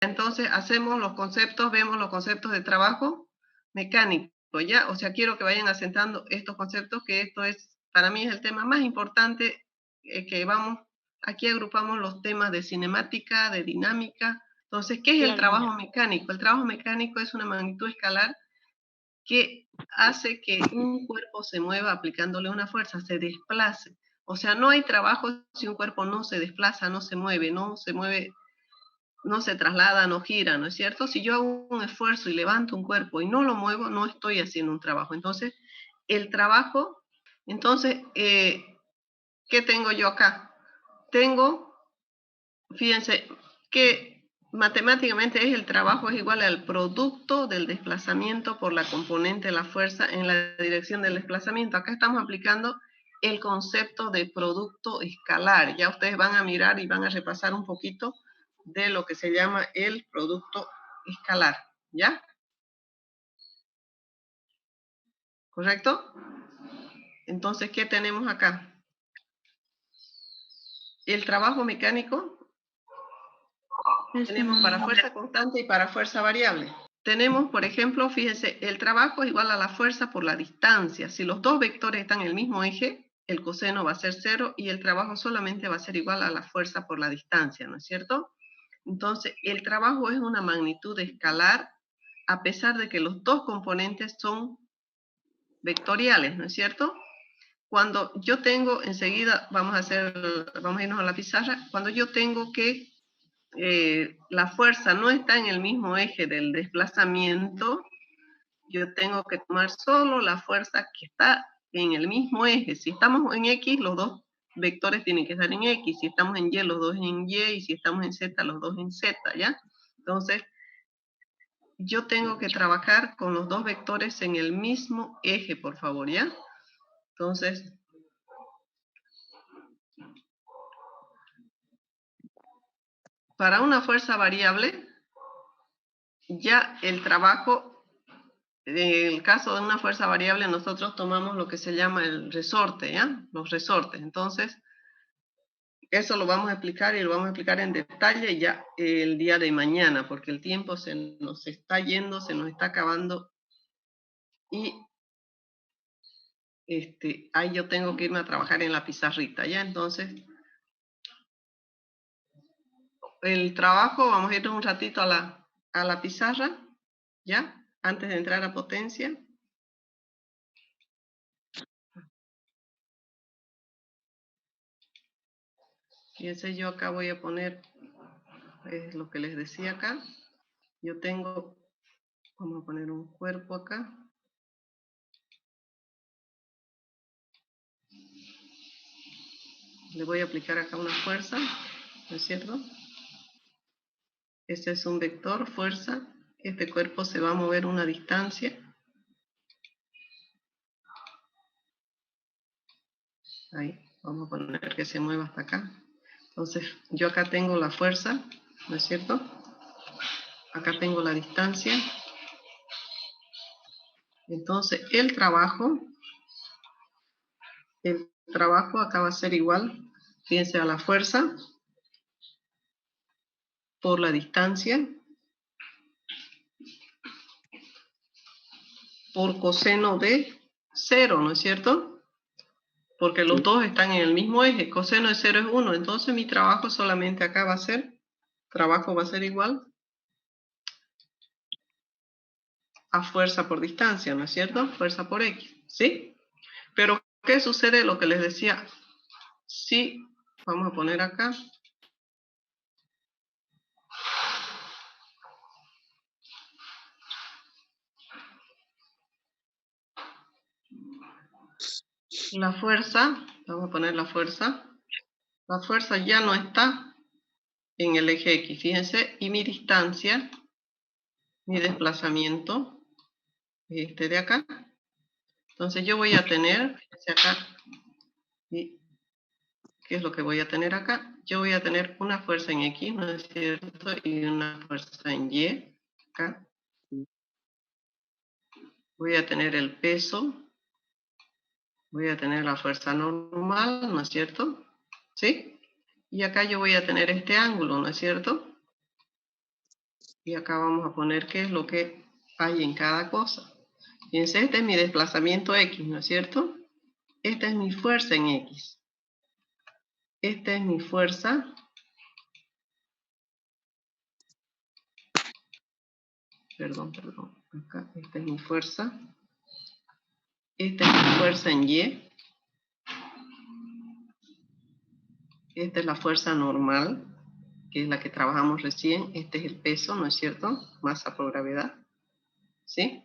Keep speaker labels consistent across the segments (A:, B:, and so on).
A: Entonces hacemos los conceptos, vemos los conceptos de trabajo mecánico, ¿ya? O sea, quiero que vayan asentando estos conceptos, que esto es, para mí es el tema más importante que vamos, aquí agrupamos los temas de cinemática, de dinámica. Entonces, ¿qué es el trabajo mecánico? El trabajo mecánico es una magnitud escalar que hace que un cuerpo se mueva aplicándole una fuerza, se desplace. O sea, no hay trabajo si un cuerpo no se desplaza, no se mueve, no se traslada, no gira, ¿no es cierto? Si yo hago un esfuerzo y levanto un cuerpo y no lo muevo, no estoy haciendo un trabajo. Entonces, el trabajo, entonces, ¿qué tengo yo acá? Tengo, fíjense, que matemáticamente es el trabajo es igual al producto del desplazamiento por la componente de la fuerza en la dirección del desplazamiento. Acá estamos aplicando el concepto de producto escalar. Ya ustedes van a mirar y van a repasar un poquito de lo que se llama el producto escalar, ¿ya? ¿Correcto? Entonces, ¿qué tenemos acá? El trabajo mecánico tenemos para fuerza constante y para fuerza variable. Tenemos, por ejemplo, fíjense, el trabajo es igual a la fuerza por la distancia. Si los dos vectores están en el mismo eje, el coseno va a ser 0 y el trabajo solamente va a ser igual a la fuerza por la distancia, ¿no es cierto? Entonces, el trabajo es una magnitud escalar a pesar de que los dos componentes son vectoriales, ¿no es cierto? Cuando yo tengo, enseguida vamos a irnos a la pizarra, cuando yo tengo que la fuerza no está en el mismo eje del desplazamiento, yo tengo que tomar solo la fuerza que está en el mismo eje. Si estamos en X, los dos vectores tienen que estar en X. Si estamos en Y, los dos en Y. Y si estamos en Z, los dos en Z, ¿ya? Entonces, yo tengo que trabajar con los dos vectores en el mismo eje, por favor, ¿ya? Entonces, para una fuerza variable, ya el trabajo, en el caso de una fuerza variable, nosotros tomamos lo que se llama el resorte, ¿ya? Los resortes. Entonces, eso lo vamos a explicar y lo vamos a explicar en detalle ya el día de mañana, porque el tiempo se nos está yendo, se nos está acabando y ahí yo tengo que irme a trabajar en la pizarrita, ¿ya? Entonces, el trabajo, vamos a ir un ratito a la pizarra, ¿ya? Antes de entrar a potencia. Fíjense, yo acá voy a poner, es lo que les decía acá. Yo tengo, vamos a poner un cuerpo acá. Le voy a aplicar acá una fuerza, ¿no es cierto? Este es un vector, fuerza. Este cuerpo se va a mover una distancia. Ahí, vamos a poner que se mueva hasta acá. Entonces, yo acá tengo la fuerza, ¿no es cierto? Acá tengo la distancia. Entonces, el trabajo acá va a ser igual, fíjense, a la fuerza por la distancia por coseno de 0, ¿no es cierto? Porque los dos están en el mismo eje. Coseno de 0 es 1. Entonces mi trabajo solamente acá va a ser, trabajo va a ser igual a fuerza por distancia, ¿no es cierto? Fuerza por X, ¿sí? Pero, ¿qué sucede? Lo que les decía, si, vamos a poner acá, la fuerza, vamos a poner la fuerza ya no está en el eje X, fíjense, y mi distancia, mi desplazamiento, este de acá. Entonces yo voy a tener, fíjense acá, y ¿qué es lo que voy a tener acá? Yo voy a tener una fuerza en X, ¿no es cierto? Y una fuerza en Y, acá. Voy a tener el peso, voy a tener la fuerza normal, ¿no es cierto? ¿Sí? Y acá yo voy a tener este ángulo, ¿no es cierto? Y acá vamos a poner qué es lo que hay en cada cosa. Fíjense, este es mi desplazamiento X, ¿no es cierto? Esta es mi fuerza en X. Esta es mi fuerza. Perdón. Acá, esta es mi fuerza. Esta es mi fuerza en Y. Esta es la fuerza normal, que es la que trabajamos recién. Este es el peso, ¿no es cierto? Masa por gravedad. ¿Sí?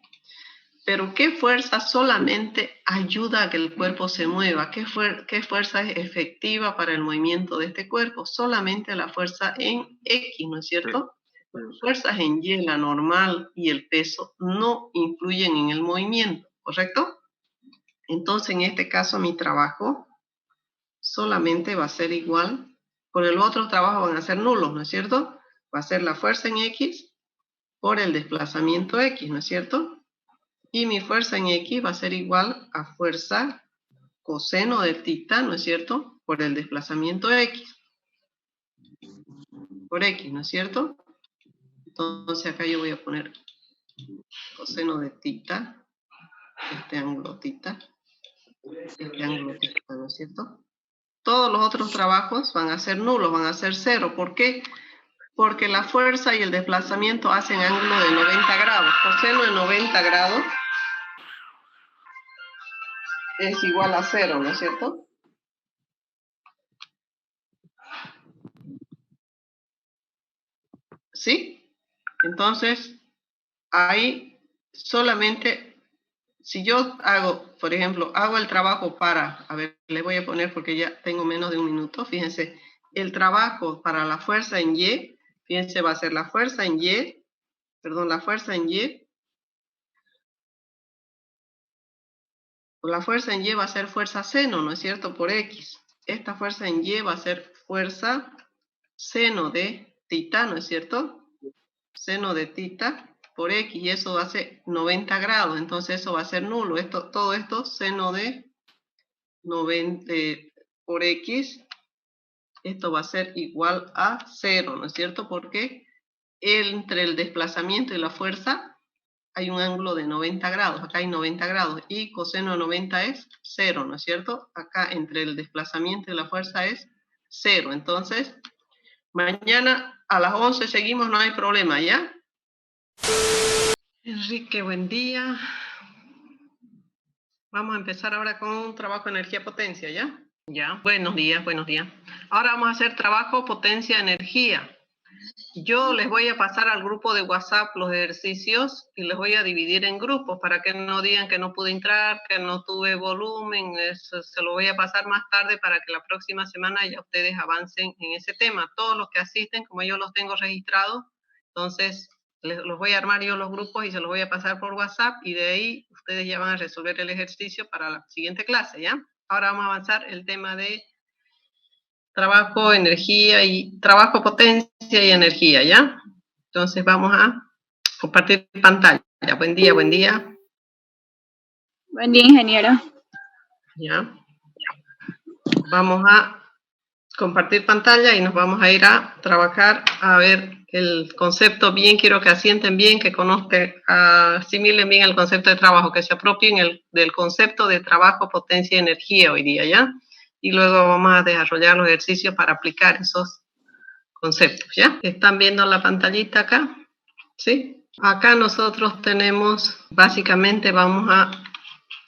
A: Pero ¿qué fuerza solamente ayuda a que el cuerpo se mueva? ¿Qué fuerza es efectiva para el movimiento de este cuerpo? Solamente la fuerza en X, ¿no es cierto? Las fuerzas en Y, la normal y el peso, no influyen en el movimiento, ¿correcto? Entonces, en este caso, mi trabajo solamente va a ser igual. Por el otro trabajo van a ser nulos, ¿no es cierto? Va a ser la fuerza en X por el desplazamiento X, ¿no es cierto? Y mi fuerza en X va a ser igual a fuerza coseno de tita, ¿no es cierto? Por el desplazamiento X. Por X, ¿no es cierto? Entonces acá yo voy a poner coseno de tita, este ángulo tita, ¿no es cierto? Todos los otros trabajos van a ser nulos, van a ser cero. ¿Por qué? Porque la fuerza y el desplazamiento hacen ángulo de 90 grados. Coseno de 90 grados es igual a 0, ¿no es cierto? ¿Sí? Entonces, ahí solamente, si yo hago, por ejemplo, hago el trabajo para, a ver, le voy a poner porque ya tengo menos de un minuto, fíjense, el trabajo para la fuerza en Y, fíjense, va a ser la fuerza en Y, la fuerza en Y, la fuerza en Y va a ser fuerza seno, ¿no es cierto? Por X. Esta fuerza en Y va a ser fuerza seno de tita, ¿no es cierto? Seno de tita por X, y eso va a ser 90 grados, entonces eso va a ser nulo. Todo esto, seno de 90 por X, esto va a ser igual a 0, ¿no es cierto? Porque entre el desplazamiento y la fuerza hay un ángulo de 90 grados, acá hay 90 grados, y coseno de 90 es 0, ¿no es cierto? Acá entre el desplazamiento y la fuerza es 0, entonces, mañana a las 11 seguimos, no hay problema, ¿ya? Enrique, buen día. Vamos a empezar ahora con un trabajo energía-potencia, ¿ya? Ya, buenos días. Ahora vamos a hacer trabajo potencia-energía. Yo les voy a pasar al grupo de WhatsApp los ejercicios y les voy a dividir en grupos para que no digan que no pude entrar, que no tuve volumen. Eso se lo voy a pasar más tarde para que la próxima semana ya ustedes avancen en ese tema. Todos los que asisten, como yo los tengo registrados, entonces los voy a armar yo los grupos y se los voy a pasar por WhatsApp y de ahí ustedes ya van a resolver el ejercicio para la siguiente clase, ¿ya? Ahora vamos a avanzar el tema de trabajo, energía y trabajo, potencia y energía, ¿ya? Entonces vamos a compartir pantalla. Buen día.
B: Buen día, ingeniero.
A: Ya. Vamos a compartir pantalla y nos vamos a ir a trabajar a ver el concepto bien. Quiero que asienten bien, que conozcan, asimilen bien el concepto de trabajo, que se apropien del concepto de trabajo, potencia y energía hoy día, ¿ya? Y luego vamos a desarrollar los ejercicios para aplicar esos conceptos, ¿ya? ¿Están viendo la pantallita acá? ¿Sí? Acá nosotros tenemos, básicamente vamos a,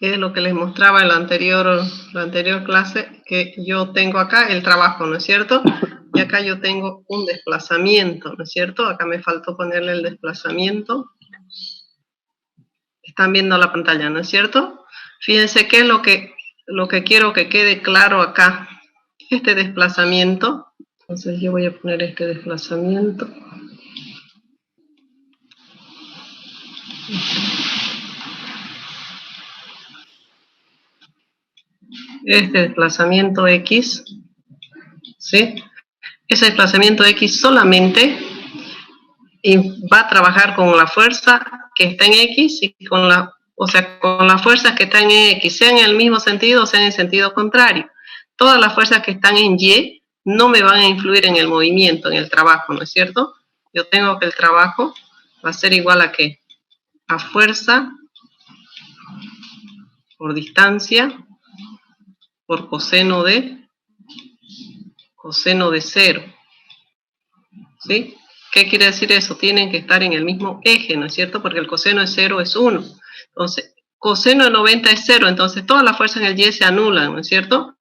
A: es lo que les mostraba en la anterior clase, que yo tengo acá el trabajo, ¿no es cierto? Y acá yo tengo un desplazamiento, ¿no es cierto? Acá me faltó ponerle el desplazamiento. Están viendo la pantalla, ¿no es cierto? Fíjense qué es lo que quiero que quede claro acá. Este desplazamiento, entonces yo voy a poner este desplazamiento. Este desplazamiento X, ¿sí? Ese desplazamiento X solamente va a trabajar con la fuerza que está en X y con las fuerzas que están en X, sean en el mismo sentido o sean en sentido contrario. Todas las fuerzas que están en Y no me van a influir en el movimiento, en el trabajo, ¿no es cierto? yo tengo que el trabajo va a ser igual a ¿qué? A fuerza por distancia por coseno de 0. ¿Sí? ¿Qué quiere decir eso? Tienen que estar en el mismo eje, ¿no es cierto? Porque el coseno de 0 es 1. Entonces, coseno de 90 es 0, entonces todas las fuerzas en el Y se anulan, ¿no es cierto?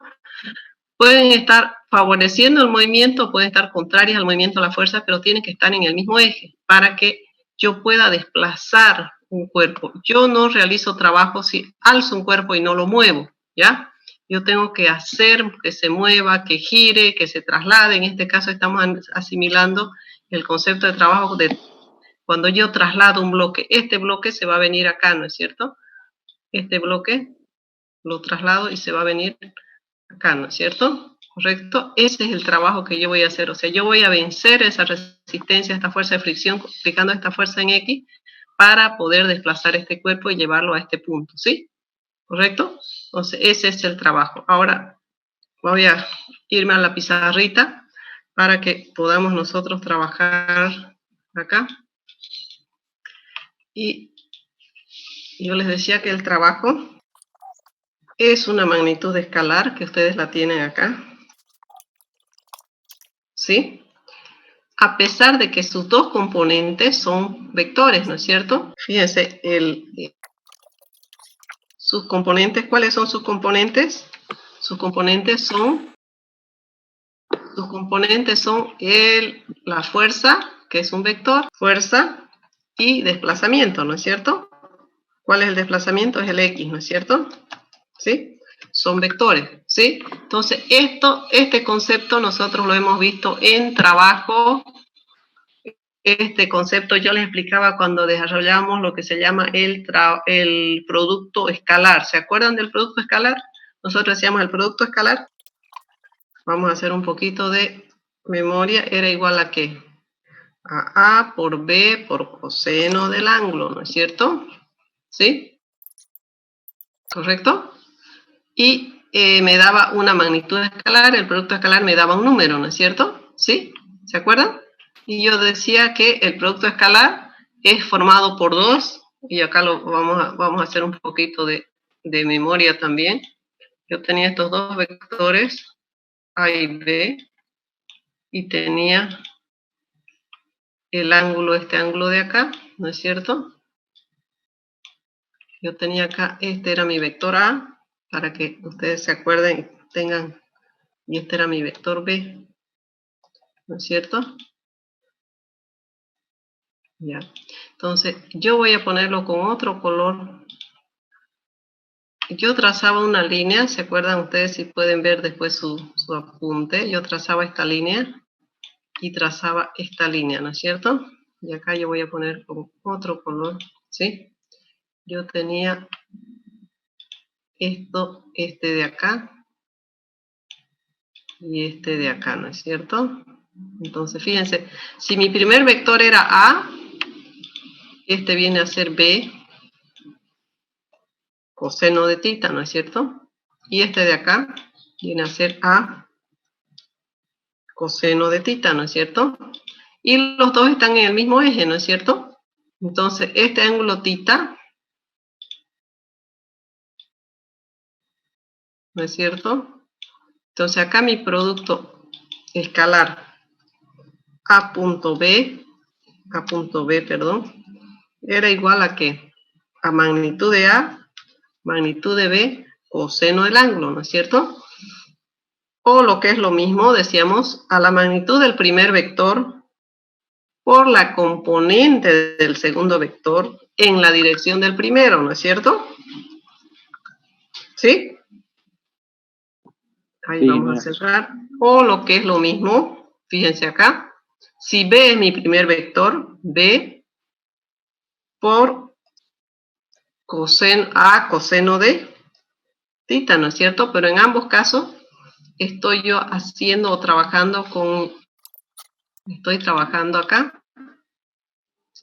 A: Pueden estar favoreciendo el movimiento, pueden estar contrarias al movimiento de la fuerza, pero tienen que estar en el mismo eje para que yo pueda desplazar un cuerpo. Yo no realizo trabajo si alzo un cuerpo y no lo muevo, ¿ya? Yo tengo que hacer que se mueva, que gire, que se traslade. En este caso estamos asimilando el concepto de trabajo de cuando yo traslado un bloque. Este bloque se va a venir acá, ¿no es cierto? Este bloque lo traslado y se va a venir acá, ¿no es cierto? ¿Correcto? Ese es el trabajo que yo voy a hacer. O sea, yo voy a vencer esa resistencia, esta fuerza de fricción, aplicando esta fuerza en X para poder desplazar este cuerpo y llevarlo a este punto, ¿sí? ¿Correcto? Entonces, ese es el trabajo. Ahora voy a irme a la pizarrita para que podamos nosotros trabajar acá. Y yo les decía que el trabajo es una magnitud escalar, que ustedes la tienen acá, ¿sí? A pesar de que sus dos componentes son vectores, ¿no es cierto? Fíjense, sus componentes, ¿cuáles son sus componentes? Sus componentes son la fuerza, que es un vector, fuerza y desplazamiento, ¿no es cierto? ¿Cuál es el desplazamiento? Es el X, ¿no es cierto? ¿Sí? Son vectores, ¿sí? Entonces, este concepto nosotros lo hemos visto en trabajo. Este concepto yo les explicaba cuando desarrollamos lo que se llama el producto escalar. ¿Se acuerdan del producto escalar? Nosotros decíamos el producto escalar. Vamos a hacer un poquito de memoria. Era igual a ¿qué? A A por B por coseno del ángulo, ¿no es cierto? ¿Sí? ¿Correcto? Y me daba una magnitud escalar, el producto escalar me daba un número, ¿no es cierto? ¿Sí? ¿Se acuerdan? Y yo decía que el producto escalar es formado por dos, y acá vamos a hacer un poquito de memoria también. Yo tenía estos dos vectores, A y B, y tenía el ángulo, este ángulo de acá, ¿no es cierto? Yo tenía acá, este era mi vector A, para que ustedes se acuerden, tengan, y este era mi vector B, ¿no es cierto? Ya. Entonces, yo voy a ponerlo con otro color. Yo trazaba una línea, ¿se acuerdan ustedes si pueden ver después su apunte? Yo trazaba esta línea y trazaba esta línea, ¿no es cierto? Y acá yo voy a poner con otro color, ¿sí? Yo tenía este de acá y este de acá, ¿no es cierto? Entonces, fíjense, si mi primer vector era A, este viene a ser B coseno de tita, ¿no es cierto? Y este de acá viene a ser A coseno de tita, ¿no es cierto? Y los dos están en el mismo eje, ¿no es cierto? Entonces, este ángulo tita, ¿no es cierto? Entonces, acá mi producto escalar A punto B, era igual a ¿qué? A magnitud de A, magnitud de B, coseno del ángulo, ¿no es cierto? O lo que es lo mismo, decíamos, a la magnitud del primer vector por la componente del segundo vector en la dirección del primero, ¿no es cierto? ¿Sí? Ahí sí, vamos a cerrar. O lo que es lo mismo, fíjense acá, si B es mi primer vector, B por coseno de tita, ¿no es cierto? Pero en ambos casos estoy yo haciendo o trabajando estoy trabajando acá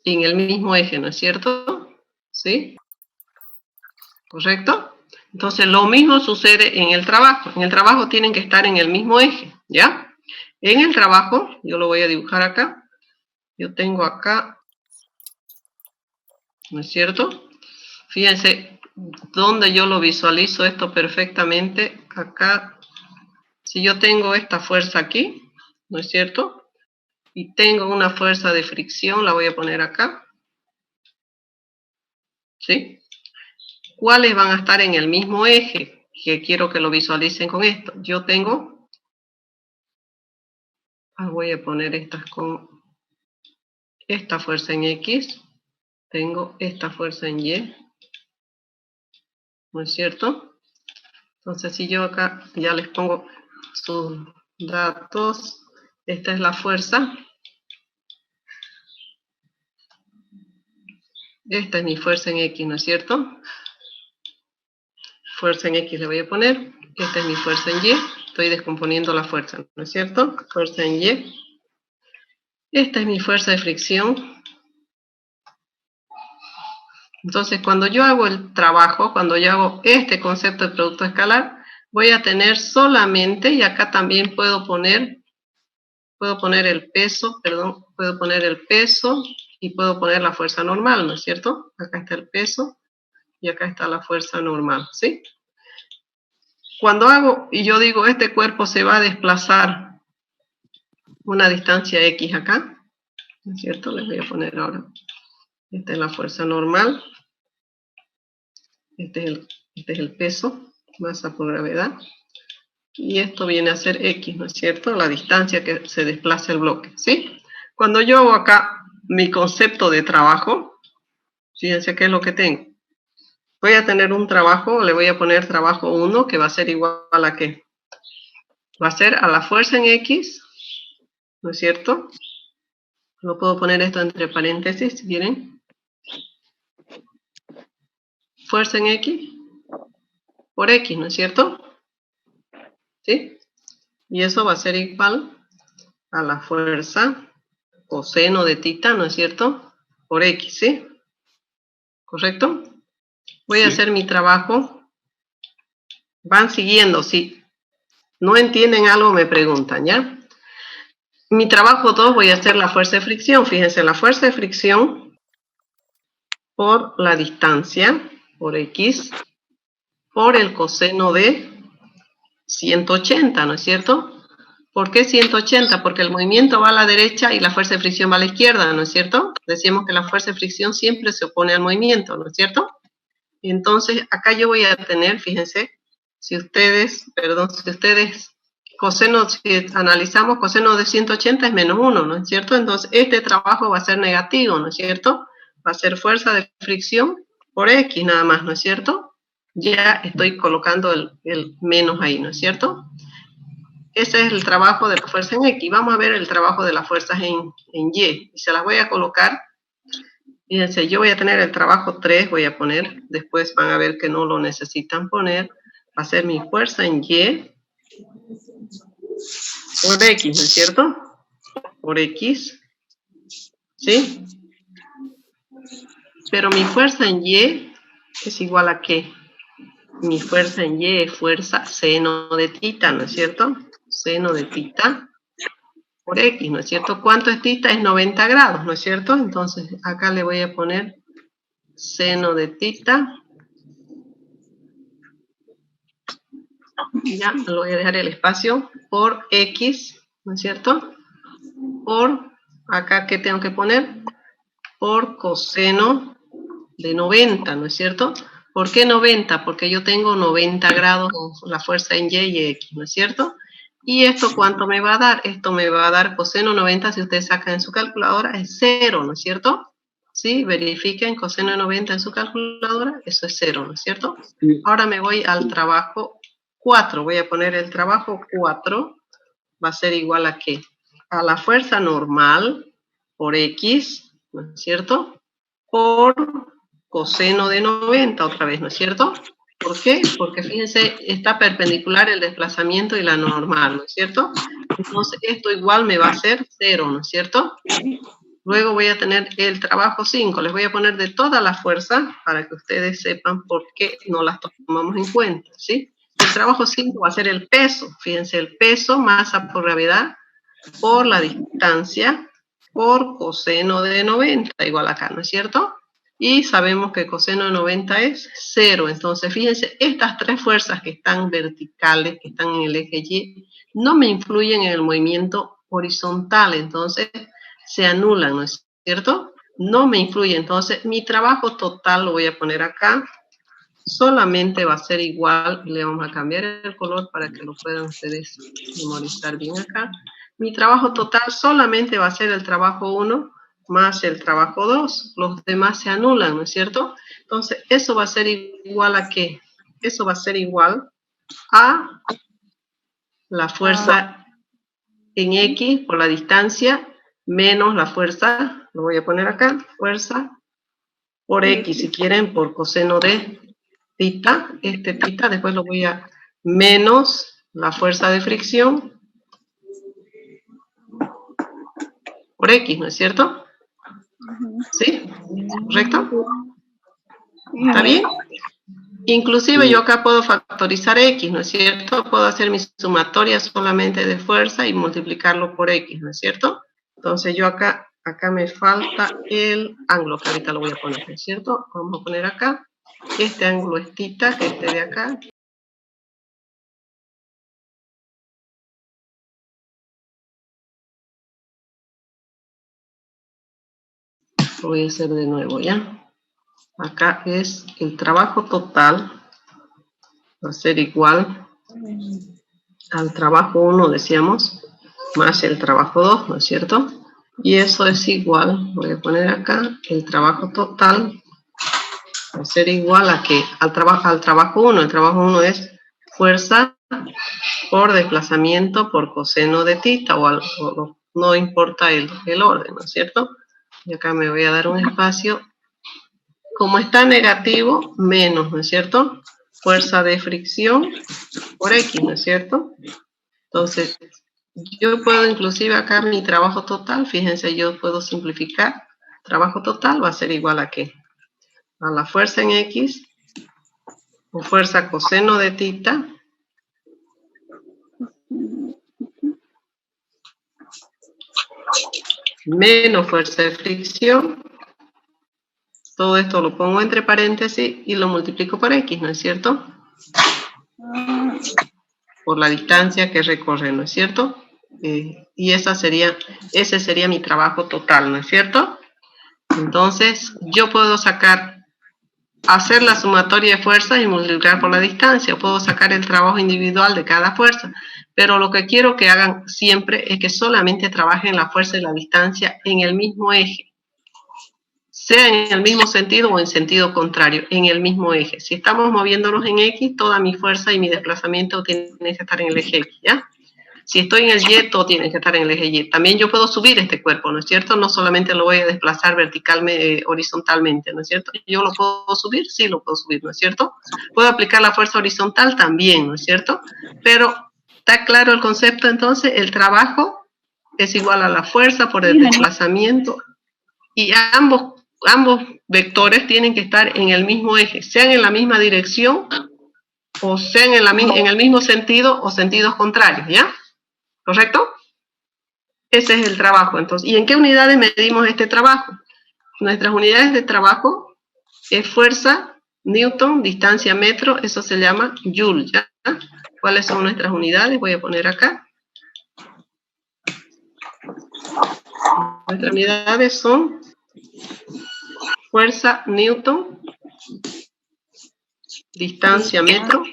A: en el mismo eje, ¿no es cierto? ¿Sí? ¿Correcto? Entonces, lo mismo sucede en el trabajo. En el trabajo tienen que estar en el mismo eje, ¿ya? En el trabajo, yo lo voy a dibujar acá, Yo tengo acá, ¿no es cierto? Fíjense donde yo lo visualizo esto perfectamente. Acá, si yo tengo esta fuerza aquí, ¿no es cierto? Y tengo una fuerza de fricción, la voy a poner acá, ¿sí? ¿Cuáles van a estar en el mismo eje? Que quiero que lo visualicen con esto. Yo tengo, voy a poner estas con esta fuerza en X, tengo esta fuerza en Y, ¿no es cierto? Entonces, si yo acá ya les pongo sus datos, esta es la fuerza, esta es mi fuerza en X, ¿no es cierto? Fuerza en X le voy a poner, esta es mi fuerza en Y, estoy descomponiendo la fuerza, ¿no es cierto? Fuerza en Y, esta es mi fuerza de fricción. Entonces, cuando yo hago el trabajo, cuando yo hago este concepto de producto escalar, voy a tener solamente, y acá también puedo poner el peso, perdón, puedo poner el peso y puedo poner la fuerza normal, ¿no es cierto? Acá está el peso y acá está la fuerza normal, ¿sí? Cuando hago, y yo digo, este cuerpo se va a desplazar una distancia X acá, ¿no es cierto? Les voy a poner ahora, esta es la fuerza normal, este es el peso, masa por gravedad, y esto viene a ser X, ¿no es cierto? La distancia que se desplaza el bloque, ¿sí? Cuando yo hago acá mi concepto de trabajo, fíjense qué es lo que tengo. Voy a tener un trabajo, le voy a poner trabajo 1, que va a ser igual a ¿qué? Va a ser a la fuerza en X, ¿no es cierto? Lo puedo poner esto entre paréntesis, si quieren. Fuerza en X por X, ¿no es cierto? ¿Sí? Y eso va a ser igual a la fuerza coseno de tita, ¿no es cierto? Por X, ¿sí? ¿Correcto? Voy a hacer mi trabajo. Van siguiendo, si no entienden algo me preguntan, ¿ya? Mi trabajo 2 voy a hacer la fuerza de fricción. Fíjense, la fuerza de fricción por la distancia, por X, por el coseno de 180, ¿no es cierto? ¿Por qué 180? Porque el movimiento va a la derecha y la fuerza de fricción va a la izquierda, ¿no es cierto? Decíamos que la fuerza de fricción siempre se opone al movimiento, ¿no es cierto? Entonces, acá yo voy a tener, fíjense, si ustedes, coseno, si analizamos coseno de 180 es menos 1, ¿no es cierto? Entonces, este trabajo va a ser negativo, ¿no es cierto? Va a ser fuerza de fricción por X nada más, ¿no es cierto? Ya estoy colocando el menos ahí, ¿no es cierto? Ese es el trabajo de la fuerza en X. Vamos a ver el trabajo de las fuerzas en Y. Y se las voy a colocar. Fíjense, yo voy a tener el trabajo 3, voy a poner, después van a ver que no lo necesitan poner, va a ser mi fuerza en Y por X, ¿no es cierto? Por X, ¿sí? Pero mi fuerza en Y es igual a ¿qué? Mi fuerza en Y es fuerza seno de tita, ¿no es cierto? Seno de tita por X, ¿no es cierto? ¿Cuánto es tita? Es 90 grados, ¿no es cierto? Entonces, acá le voy a poner seno de tita. Ya, le voy a dejar el espacio por X, ¿no es cierto? Por, acá, ¿qué tengo que poner? Por coseno de 90, ¿no es cierto? ¿Por qué 90? Porque yo tengo 90 grados, la fuerza en Y X, ¿no es cierto? ¿Y esto cuánto me va a dar? Esto me va a dar coseno 90, si ustedes sacan en su calculadora, es 0, ¿no es cierto? ¿Sí? Verifiquen coseno de 90 en su calculadora, eso es 0, ¿no es cierto? Ahora me voy al trabajo 4, voy a poner el trabajo 4, va a ser igual a ¿qué? A la fuerza normal por X, ¿no es cierto? Por coseno de 90 otra vez, ¿no es cierto? ¿Por qué? Porque fíjense, está perpendicular el desplazamiento y la normal, ¿no es cierto? Entonces esto igual me va a ser 0, ¿no es cierto? Luego voy a tener el trabajo 5, les voy a poner de toda la fuerza para que ustedes sepan por qué no las tomamos en cuenta, ¿sí? El trabajo 5 va a ser el peso, fíjense, el peso, masa por gravedad, por la distancia, por coseno de 90, igual acá, ¿no es cierto? Y sabemos que coseno de 90 es 0. Entonces, fíjense, estas tres fuerzas que están verticales, que están en el eje Y, no me influyen en el movimiento horizontal. Entonces, se anulan, ¿no es cierto? No me influye. Entonces, mi trabajo total, lo voy a poner acá, solamente va a ser igual. Le vamos a cambiar el color para que lo puedan ustedes memorizar bien acá. Mi trabajo total solamente va a ser el trabajo 1 más el trabajo 2. Los demás se anulan, ¿no es cierto? Entonces, eso va a ser igual a ¿qué? Eso va a ser igual a la fuerza en X por la distancia menos la fuerza, lo voy a poner acá, fuerza por X, si quieren, por coseno de θ, θ, después lo voy a menos la fuerza de fricción por X, ¿no es cierto? ¿Sí? ¿Correcto? ¿Está bien? Inclusive yo acá puedo factorizar X, ¿no es cierto? Puedo hacer mi sumatoria solamente de fuerza y multiplicarlo por X, ¿no es cierto? Entonces yo acá me falta el ángulo, que ahorita lo voy a poner, ¿no es cierto? Vamos a poner acá, este ángulo es θ, que este de acá. Lo voy a hacer de nuevo, ¿ya? Acá es el trabajo total, va a ser igual al trabajo 1, decíamos, más el trabajo 2, ¿no es cierto? Y eso es igual, voy a poner acá, el trabajo total va a ser igual a ¿qué? Al trabajo 1. El trabajo 1 es fuerza por desplazamiento por coseno de θ, o no importa el orden, ¿no es cierto? Y acá me voy a dar un espacio. Como está negativo, menos, ¿no es cierto? Fuerza de fricción por X, ¿no es cierto? Entonces, yo puedo inclusive acá mi trabajo total, fíjense, yo puedo simplificar. Trabajo total va a ser igual a ¿qué? A la fuerza en X, o fuerza coseno de θ, menos fuerza de fricción. Todo esto lo pongo entre paréntesis y lo multiplico por X, ¿no es cierto? Por la distancia que recorre, ¿no es cierto? Y ese sería mi trabajo total, ¿no es cierto? Entonces, yo puedo hacer la sumatoria de fuerzas y multiplicar por la distancia. Puedo sacar el trabajo individual de cada fuerza. Pero lo que quiero que hagan siempre es que solamente trabajen la fuerza y la distancia en el mismo eje. Sea en el mismo sentido o en sentido contrario, en el mismo eje. Si estamos moviéndonos en X, toda mi fuerza y mi desplazamiento tienen que estar en el eje X, ¿ya? Si estoy en el Y, todo tiene que estar en el eje Y. También yo puedo subir este cuerpo, ¿no es cierto? No solamente lo voy a desplazar verticalmente, horizontalmente, ¿no es cierto? ¿Yo lo puedo subir? Sí, lo puedo subir, ¿no es cierto? ¿Puedo aplicar la fuerza horizontal? También, ¿no es cierto? Pero, ¿está claro el concepto entonces? El trabajo es igual a la fuerza por el desplazamiento y ambos vectores tienen que estar en el mismo eje, sean en la misma dirección o sean en el mismo sentido o sentidos contrarios, ¿ya? ¿Correcto? Ese es el trabajo, entonces. ¿Y en qué unidades medimos este trabajo? Nuestras unidades de trabajo es fuerza, newton, distancia, metro, eso se llama joule, ¿ya? ¿Cuáles son nuestras unidades? Voy a poner acá. Nuestras unidades son fuerza, newton, distancia, metro,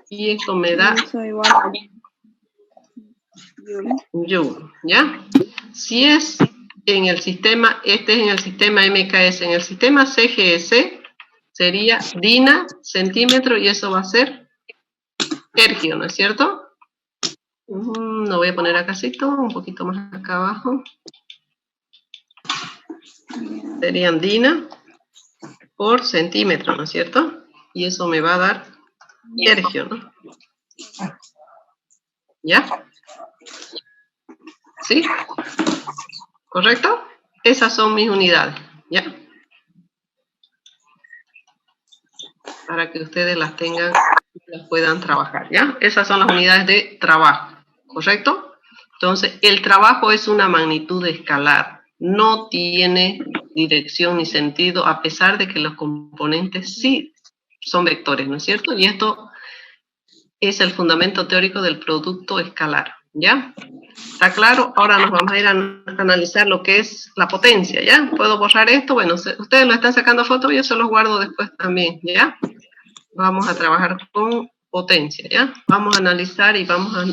A: y esto me da joule, ¿ya? Si es en el sistema, este es en el sistema MKS, en el sistema CGS sería dina, centímetro, y eso va a ser ergio, ¿no es cierto? Lo voy a poner acá, un poquito más acá abajo. Serían dina por centímetro, ¿no es cierto? Y eso me va a dar ergio, ¿no? ¿Ya? ¿Sí? ¿Correcto? Esas son mis unidades, ¿ya? Para que ustedes las tengan y las puedan trabajar, ¿ya? Esas son las unidades de trabajo, ¿correcto? Entonces, el trabajo es una magnitud escalar, no tiene dirección ni sentido, a pesar de que los componentes sí son vectores, ¿no es cierto? Y esto es el fundamento teórico del producto escalar, ¿ya? ¿Está claro? Ahora nos vamos a ir a analizar lo que es la potencia, ¿ya? ¿Puedo borrar esto? Bueno, ustedes lo están sacando fotos, yo se los guardo después también, ¿ya? Vamos a trabajar con potencia, ¿ya? Vamos a analizar y vamos a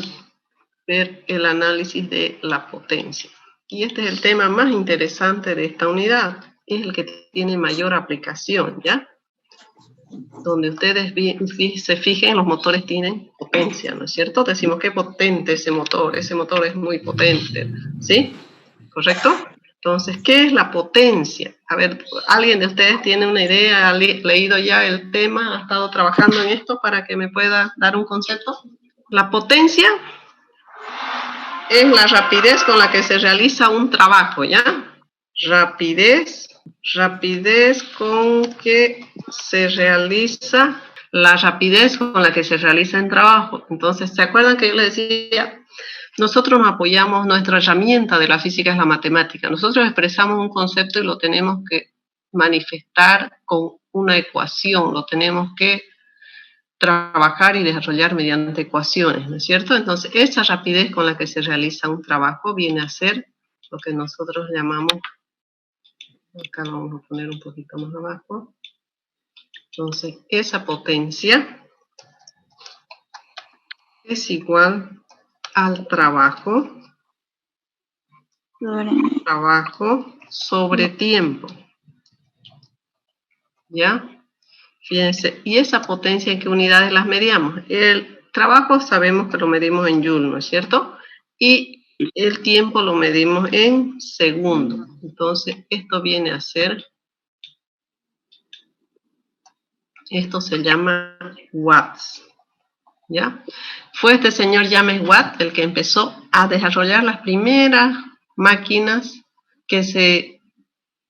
A: ver el análisis de la potencia. Y este es el tema más interesante de esta unidad, es el que tiene mayor aplicación, ¿ya? Donde ustedes se fijen, los motores tienen potencia, ¿no es cierto? Decimos que potente ese motor es muy potente, ¿sí? ¿Correcto? Entonces, ¿qué es la potencia? A ver, ¿alguien de ustedes tiene una idea? ¿Ha leído ya el tema? ¿Ha estado trabajando en esto para que me pueda dar un concepto? La potencia es la rapidez con la que se realiza un trabajo, ¿ya? Rapidez con que se realiza, la rapidez con la que se realiza el trabajo. Entonces, ¿se acuerdan que yo les decía? Nosotros apoyamos, nuestra herramienta de la física es la matemática. Nosotros expresamos un concepto y lo tenemos que manifestar con una ecuación, lo tenemos que trabajar y desarrollar mediante ecuaciones, ¿no es cierto? Entonces, esa rapidez con la que se realiza un trabajo viene a ser lo que nosotros llamamos, acá lo vamos a poner un poquito más abajo, entonces, esa potencia es igual al trabajo sobre tiempo, ¿ya? Fíjense, y esa potencia, ¿en qué unidades las medíamos? El trabajo sabemos que lo medimos en Joule, ¿no es cierto? Y el tiempo lo medimos en segundos. Entonces, esto viene a ser, esto se llama watts, ¿ya? Fue este señor James Watt el que empezó a desarrollar las primeras máquinas que se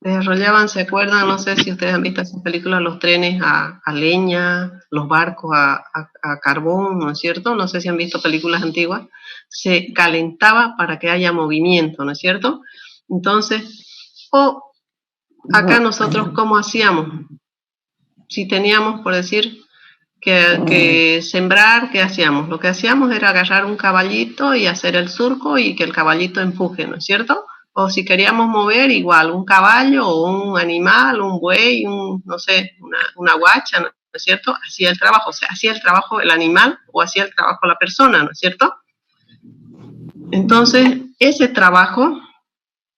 A: desarrollaban, ¿se acuerdan? No sé si ustedes han visto esas películas, los trenes a leña, los barcos a carbón, ¿no es cierto? No sé si han visto películas antiguas. Se calentaba para que haya movimiento, ¿no es cierto? Entonces, acá nosotros, ¿cómo hacíamos? Si teníamos, por decir, que sembrar, ¿qué hacíamos? Lo que hacíamos era agarrar un caballito y hacer el surco y que el caballito empuje, ¿no es cierto? O si queríamos mover, igual, un caballo o un animal, un buey, no sé, una guacha, ¿no es cierto? Hacía el trabajo, o sea, hacía el trabajo el animal o hacía el trabajo la persona, ¿no es cierto? Entonces, ese trabajo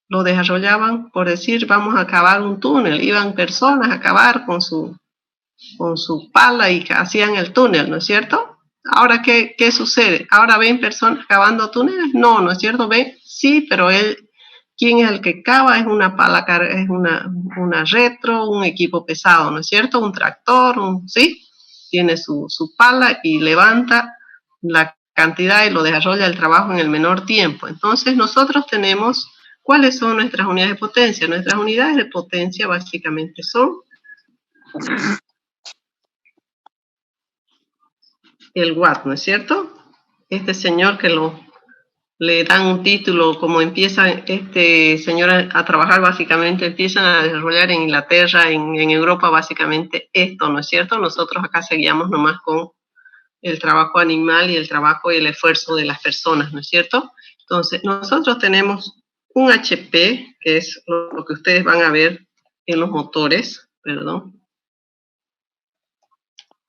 A: lo desarrollaban, por decir, vamos a cavar un túnel, iban personas a cavar con su pala y hacían el túnel, ¿no es cierto? Ahora, ¿qué sucede? ¿Ahora ven personas cavando túneles? No, ¿no es cierto? ¿Ven? Sí, pero ¿quién es el que cava? Es una pala, es una retro, un equipo pesado, ¿no es cierto? Un tractor, ¿sí? Tiene su pala y levanta la cantidad y lo desarrolla el trabajo en el menor tiempo. Entonces, nosotros tenemos, ¿cuáles son nuestras unidades de potencia? Nuestras unidades de potencia básicamente son el watt, ¿no es cierto? Este señor que le dan un título, como empieza este señor a trabajar, básicamente empiezan a desarrollar en Inglaterra, en Europa, básicamente esto, ¿no es cierto? Nosotros acá seguíamos nomás con el trabajo animal y el trabajo y el esfuerzo de las personas, ¿no es cierto? Entonces, nosotros tenemos un HP, que es lo que ustedes van a ver en los motores, perdón,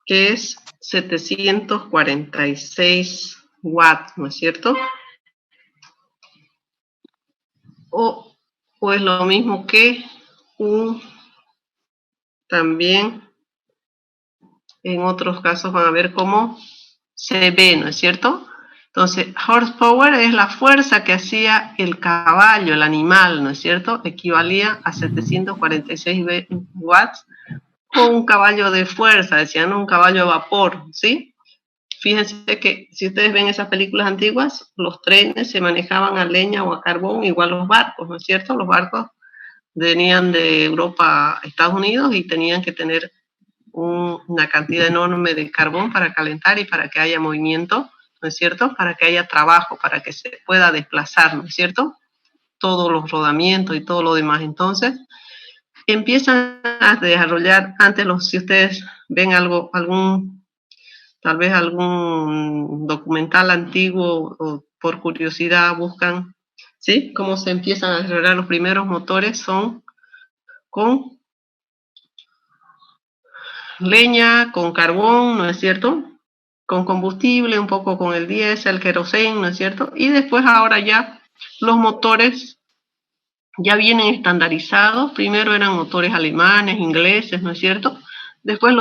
A: que es 746 watts, ¿no es cierto? O es lo mismo que también en otros casos van a ver cómo se ve, ¿no es cierto? Entonces, horsepower es la fuerza que hacía el caballo, el animal, ¿no es cierto? Equivalía a 746 watts con un caballo de fuerza, decían, ¿no? Un caballo de vapor, ¿sí? Fíjense que si ustedes ven esas películas antiguas, los trenes se manejaban a leña o a carbón, igual los barcos, ¿no es cierto? Los barcos venían de Europa a Estados Unidos y tenían que tener una cantidad enorme de carbón para calentar y para que haya movimiento, ¿no es cierto? Para que haya trabajo, para que se pueda desplazar, ¿no es cierto? Todos los rodamientos y todo lo demás. Entonces, empiezan a desarrollar, antes si ustedes ven tal vez algún documental antiguo o por curiosidad buscan, ¿sí? Cómo se empiezan a desarrollar los primeros motores son con leña, con carbón, ¿no es cierto? Con combustible, un poco con el diésel, el queroseno, ¿no es cierto? Y después ahora ya los motores ya vienen estandarizados. Primero eran motores alemanes, ingleses, ¿no es cierto? Después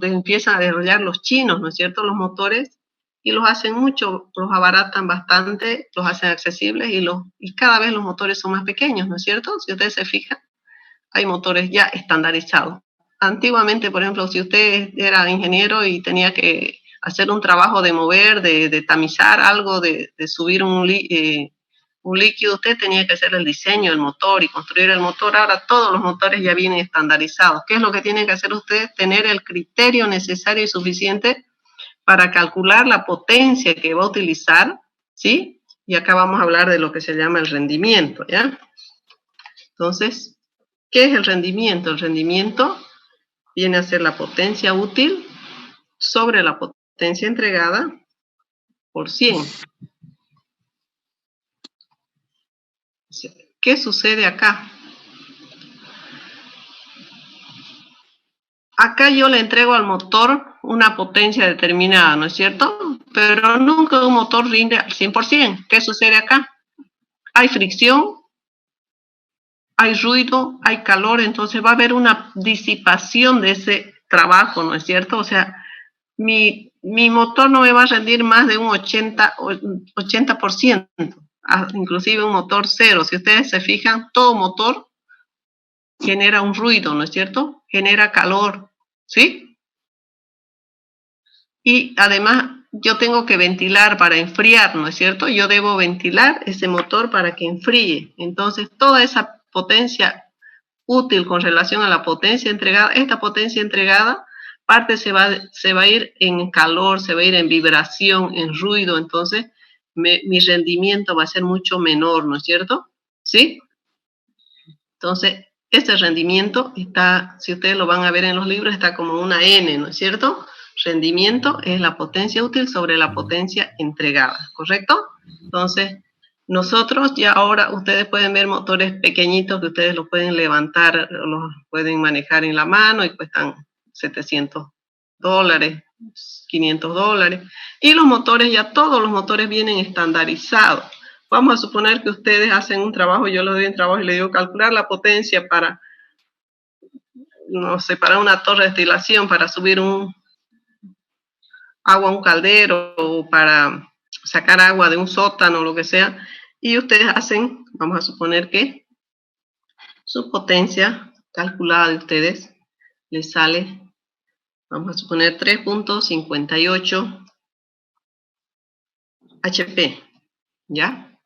A: empiezan a desarrollar los chinos, ¿no es cierto? Los motores, y los hacen mucho, los abaratan bastante, los hacen accesibles y cada vez los motores son más pequeños, ¿no es cierto? Si ustedes se fijan, hay motores ya estandarizados. Antiguamente, por ejemplo, si usted era ingeniero y tenía que hacer un trabajo de mover, de tamizar algo, de subir un líquido, usted tenía que hacer el diseño del motor y construir el motor. Ahora todos los motores ya vienen estandarizados. ¿Qué es lo que tienen que hacer ustedes? Tener el criterio necesario y suficiente para calcular la potencia que va a utilizar, ¿sí? Y acá vamos a hablar de lo que se llama el rendimiento, ¿ya? Entonces, ¿qué es el rendimiento? El rendimiento viene a ser la potencia útil sobre la potencia entregada por 100. ¿Qué sucede acá? Acá yo le entrego al motor una potencia determinada, ¿no es cierto? Pero nunca un motor rinde al 100%. ¿Qué sucede acá? Hay fricción, hay ruido, hay calor, entonces va a haber una disipación de ese trabajo, ¿no es cierto? O sea, mi motor no me va a rendir más de un 80%, inclusive un motor cero. Si ustedes se fijan, todo motor genera un ruido, ¿no es cierto? Genera calor, ¿sí? Y además yo tengo que ventilar para enfriar, ¿no es cierto? Yo debo ventilar ese motor para que enfríe. Entonces, toda esa potencia útil con relación a la potencia entregada, esta potencia entregada, parte se va a ir en calor, se va a ir en vibración, en ruido, entonces mi rendimiento va a ser mucho menor, ¿no es cierto? ¿Sí? Entonces, este rendimiento está, si ustedes lo van a ver en los libros, está como una N, ¿no es cierto? Rendimiento es la potencia útil sobre la potencia entregada, ¿correcto? Entonces, nosotros ya ahora, ustedes pueden ver motores pequeñitos que ustedes los pueden levantar, los pueden manejar en la mano y cuestan $700, $500. Y los motores, ya todos los motores vienen estandarizados. Vamos a suponer que ustedes hacen un trabajo, yo les doy un trabajo y les digo calcular la potencia para, no sé, para una torre de destilación, para subir agua a un caldero o para sacar agua de un sótano o lo que sea. Y ustedes hacen, vamos a suponer que su potencia calculada de ustedes les sale, vamos a suponer 3.58 HP, ¿ya?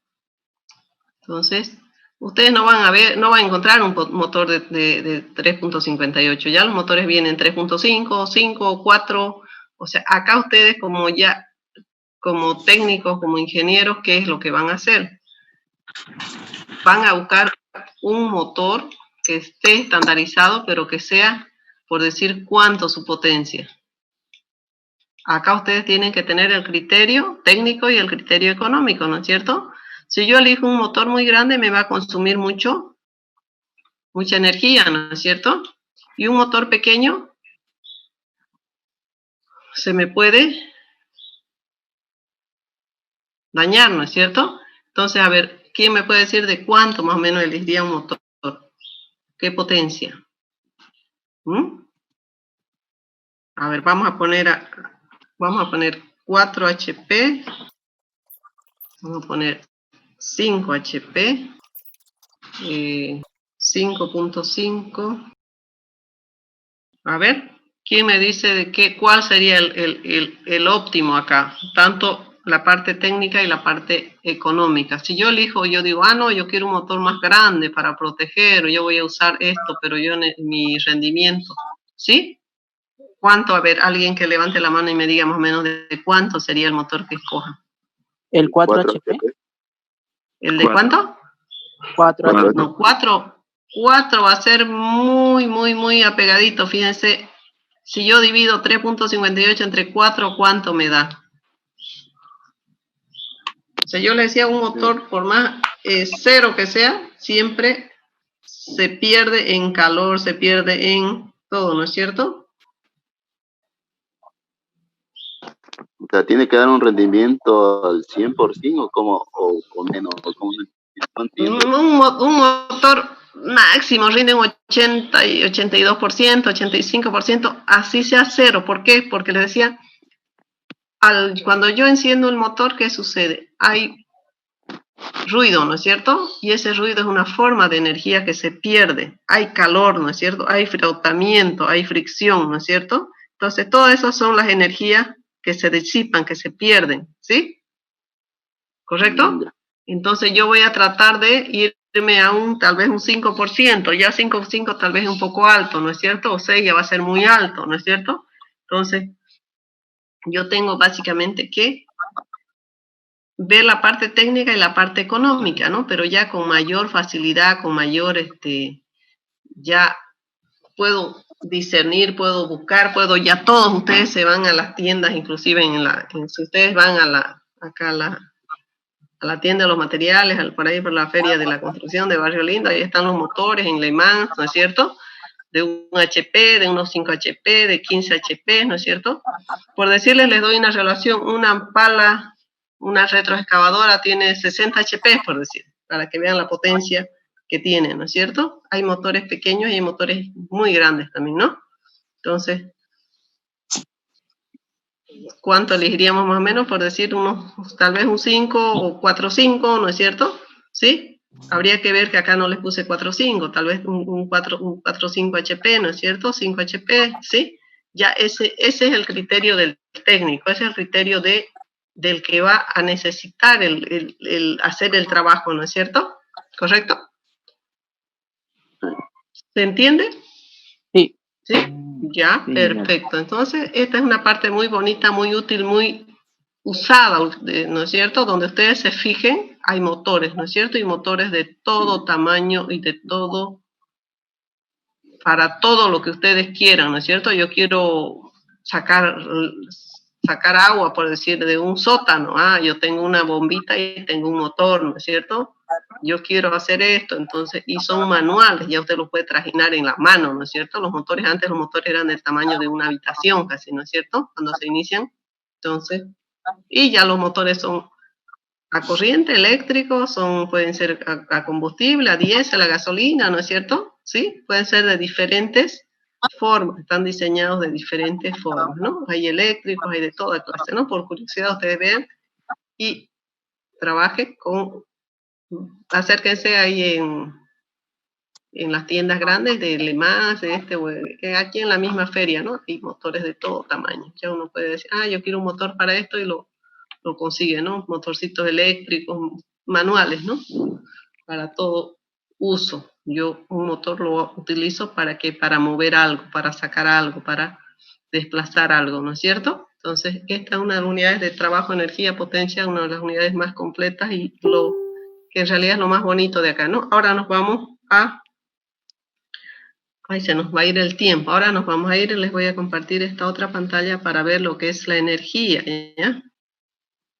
A: Entonces, ustedes no van a encontrar un motor de 3.58, ya los motores vienen 3.5, 5, 4, o sea, acá ustedes como técnicos, como ingenieros, ¿qué es lo que van a hacer? Van a buscar un motor que esté estandarizado, pero que sea, por decir, cuánto su potencia. Acá ustedes tienen que tener el criterio técnico y el criterio económico, ¿no es cierto? Si yo elijo un motor muy grande, me va a consumir mucha energía, ¿no es cierto? Y un motor pequeño se me puede dañar, ¿no es cierto? Entonces, a ver, ¿quién me puede decir de cuánto más o menos elegiría un motor? ¿Qué potencia? A ver, vamos a poner 4 HP, vamos a poner 5 HP, 5.5. A ver, ¿quién me dice cuál sería el óptimo acá? Tanto la parte técnica y la parte económica. Si yo elijo, yo digo, no, yo quiero un motor más grande para proteger, o yo voy a usar esto, pero mi rendimiento, ¿sí? ¿Cuánto? A ver, alguien que levante la mano y me diga más o menos de cuánto sería el motor que escoja.
B: ¿El 4 HP?
A: ¿El de cuánto?
B: 4 HP.
A: No, 4 va a ser muy apegadito. Fíjense, si yo divido 3.58 entre 4, ¿cuánto me da? O sea, yo le decía, un motor, por más cero que sea, siempre se pierde en calor, se pierde en todo, ¿no es cierto?
C: O sea, ¿tiene que dar un rendimiento al 100% o con menos? O con, no entiendo.
A: Un motor máximo rinde un 80 y 82%, 85%, así sea cero. ¿Por qué? Porque les decía, cuando yo enciendo el motor, ¿qué sucede? Hay ruido, ¿no es cierto? Y ese ruido es una forma de energía que se pierde. Hay calor, ¿no es cierto? Hay frotamiento, hay fricción, ¿no es cierto? Entonces, todas esas son las energías que se disipan, que se pierden, ¿sí? ¿Correcto? Entonces, yo voy a tratar de irme a tal vez un 5%, ya 5 tal vez es un poco alto, ¿no es cierto? O 6 ya va a ser muy alto, ¿no es cierto? Entonces, yo tengo básicamente que ver la parte técnica y la parte económica, ¿no? Pero ya con mayor facilidad, con mayor, ya puedo discernir, puedo buscar, ya todos ustedes se van a las tiendas, inclusive si ustedes van acá a la tienda de los materiales, por ahí por la feria de la construcción de Barrio Lindo, ahí están los motores en Le Mans, ¿no es cierto? De un HP, de unos 5 HP, de 15 HP, ¿no es cierto? Por decirles, les doy una relación, una pala, una retroexcavadora tiene 60 HP, por decir, para que vean la potencia que tiene, ¿no es cierto? Hay motores pequeños y hay motores muy grandes también, ¿no? Entonces, ¿cuánto elegiríamos más o menos? Por decir, tal vez un 5 o 4.5, ¿no es cierto? ¿Sí? Habría que ver que acá no les puse 4.5, tal vez un 4.5 HP, ¿no es cierto? 5 HP, ¿sí? Ya ese es el criterio del técnico, ese es el criterio del que va a necesitar el hacer el trabajo, ¿no es cierto? ¿Correcto? ¿Se entiende?
B: Sí.
A: ¿Sí? Ya, perfecto. Entonces, esta es una parte muy bonita, muy útil, muy usada, ¿no es cierto? Donde ustedes se fijen, hay motores, ¿no es cierto? Y motores de todo tamaño y de todo, para todo lo que ustedes quieran, ¿no es cierto? Yo quiero sacar agua, por decir, de un sótano. Yo tengo una bombita y tengo un motor, ¿no es cierto? Yo quiero hacer esto, entonces, y son manuales, ya usted lo puede trajinar en la mano, ¿no es cierto? Los motores eran del tamaño de una habitación casi, ¿no es cierto? Cuando se inician, entonces, y ya los motores son a corriente, eléctricos, pueden ser a combustible, a diésel, a gasolina, ¿no es cierto? Sí, pueden ser de diferentes formas, están diseñados de diferentes formas, ¿no? Hay eléctricos, hay de toda clase, ¿no? Por curiosidad ustedes vean y trabajen acérquense ahí en las tiendas grandes de Le Mans, aquí en la misma feria, ¿no? Hay motores de todo tamaño. Ya uno puede decir, yo quiero un motor para esto y lo consigue, ¿no? Motorcitos eléctricos, manuales, ¿no? Para todo uso. Yo un motor lo utilizo para mover algo, para sacar algo, para desplazar algo, ¿no es cierto? Entonces, esta es una de las unidades de trabajo, energía, potencia, una de las unidades más completas y que en realidad es lo más bonito de acá, ¿no? Ahora nos vamos se nos va a ir el tiempo. Ahora nos vamos a ir y les voy a compartir esta otra pantalla para ver lo que es la energía, ¿ya?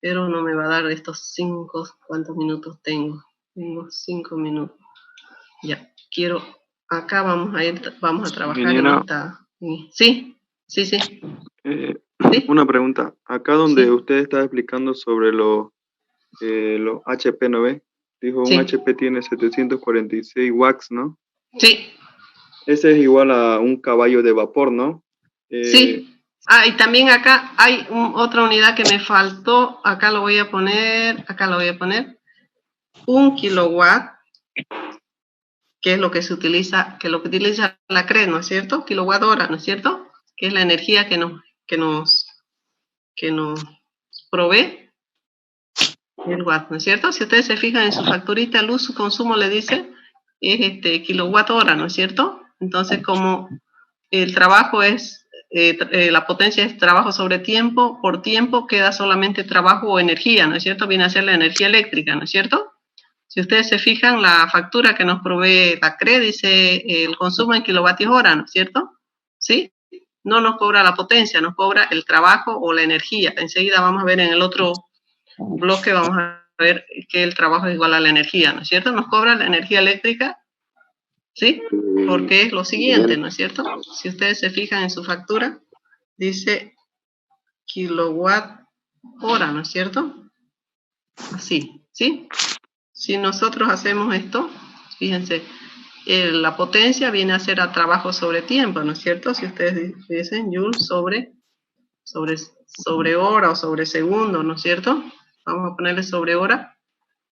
A: Pero no me va a dar estos 5, ¿cuántos minutos tengo? Tengo 5 minutos. Ya, acá vamos a trabajar en esta... Sí. ¿Sí?
D: Una pregunta. Acá donde usted está explicando sobre los HP, ¿no ve? Dijo un HP tiene 746 watts, ¿no?
A: Sí.
D: Ese es igual a un caballo de vapor, ¿no?
A: Sí. Y también acá hay otra unidad que me faltó. Acá lo voy a poner. 1 kilowatt, que es lo que se utiliza, lo que utiliza la CRE, ¿no es cierto? Kilowatt hora, ¿no es cierto? Que es la energía que nos provee el watt, ¿no es cierto? Si ustedes se fijan en su facturita, luz, su consumo le dice, es kilowatt hora, ¿no es cierto? Entonces, como el trabajo es la potencia es trabajo sobre tiempo, por tiempo queda solamente trabajo o energía, ¿no es cierto? Viene a ser la energía eléctrica, ¿no es cierto? Si ustedes se fijan, la factura que nos provee la CRE dice el consumo en kilovatios hora, ¿no es cierto? ¿Sí? No nos cobra la potencia, nos cobra el trabajo o la energía. Enseguida vamos a ver en el otro bloque, vamos a ver que el trabajo es igual a la energía, ¿no es cierto? Nos cobra la energía eléctrica, ¿sí? Porque es lo siguiente, ¿no es cierto? Si ustedes se fijan en su factura, dice kilowatt hora, ¿no es cierto? Así, ¿sí? Si nosotros hacemos esto, fíjense, la potencia viene a ser a trabajo sobre tiempo, ¿no es cierto? Si ustedes dicen joule sobre hora o sobre segundo, ¿no es cierto? Vamos a ponerle sobre hora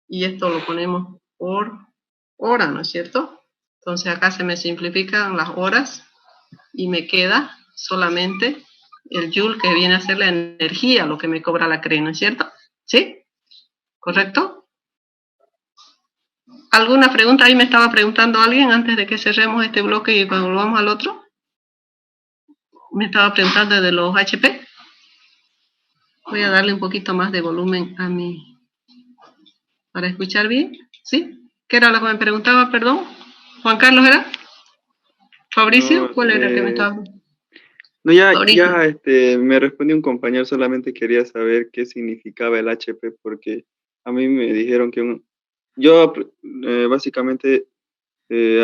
A: y esto lo ponemos por hora, ¿no es cierto? Entonces acá se me simplifican las horas y me queda solamente el joule que viene a ser la energía, lo que me cobra la CRE, ¿no es cierto? ¿Sí? ¿Correcto? ¿Alguna pregunta? Ahí me estaba preguntando alguien antes de que cerremos este bloque y volvamos al otro. Me estaba preguntando de los HP. Voy a darle un poquito más de volumen a mi... para escuchar bien. ¿Sí? ¿Qué era lo que me preguntaba, perdón? ¿Juan Carlos era? ¿Fabricio?
D: No,
A: ¿Cuál era el que me estaba...?
D: No, ya
A: Fabricio.
D: me respondió un compañero, solamente quería saber qué significaba el HP, porque a mí me dijeron que yo básicamente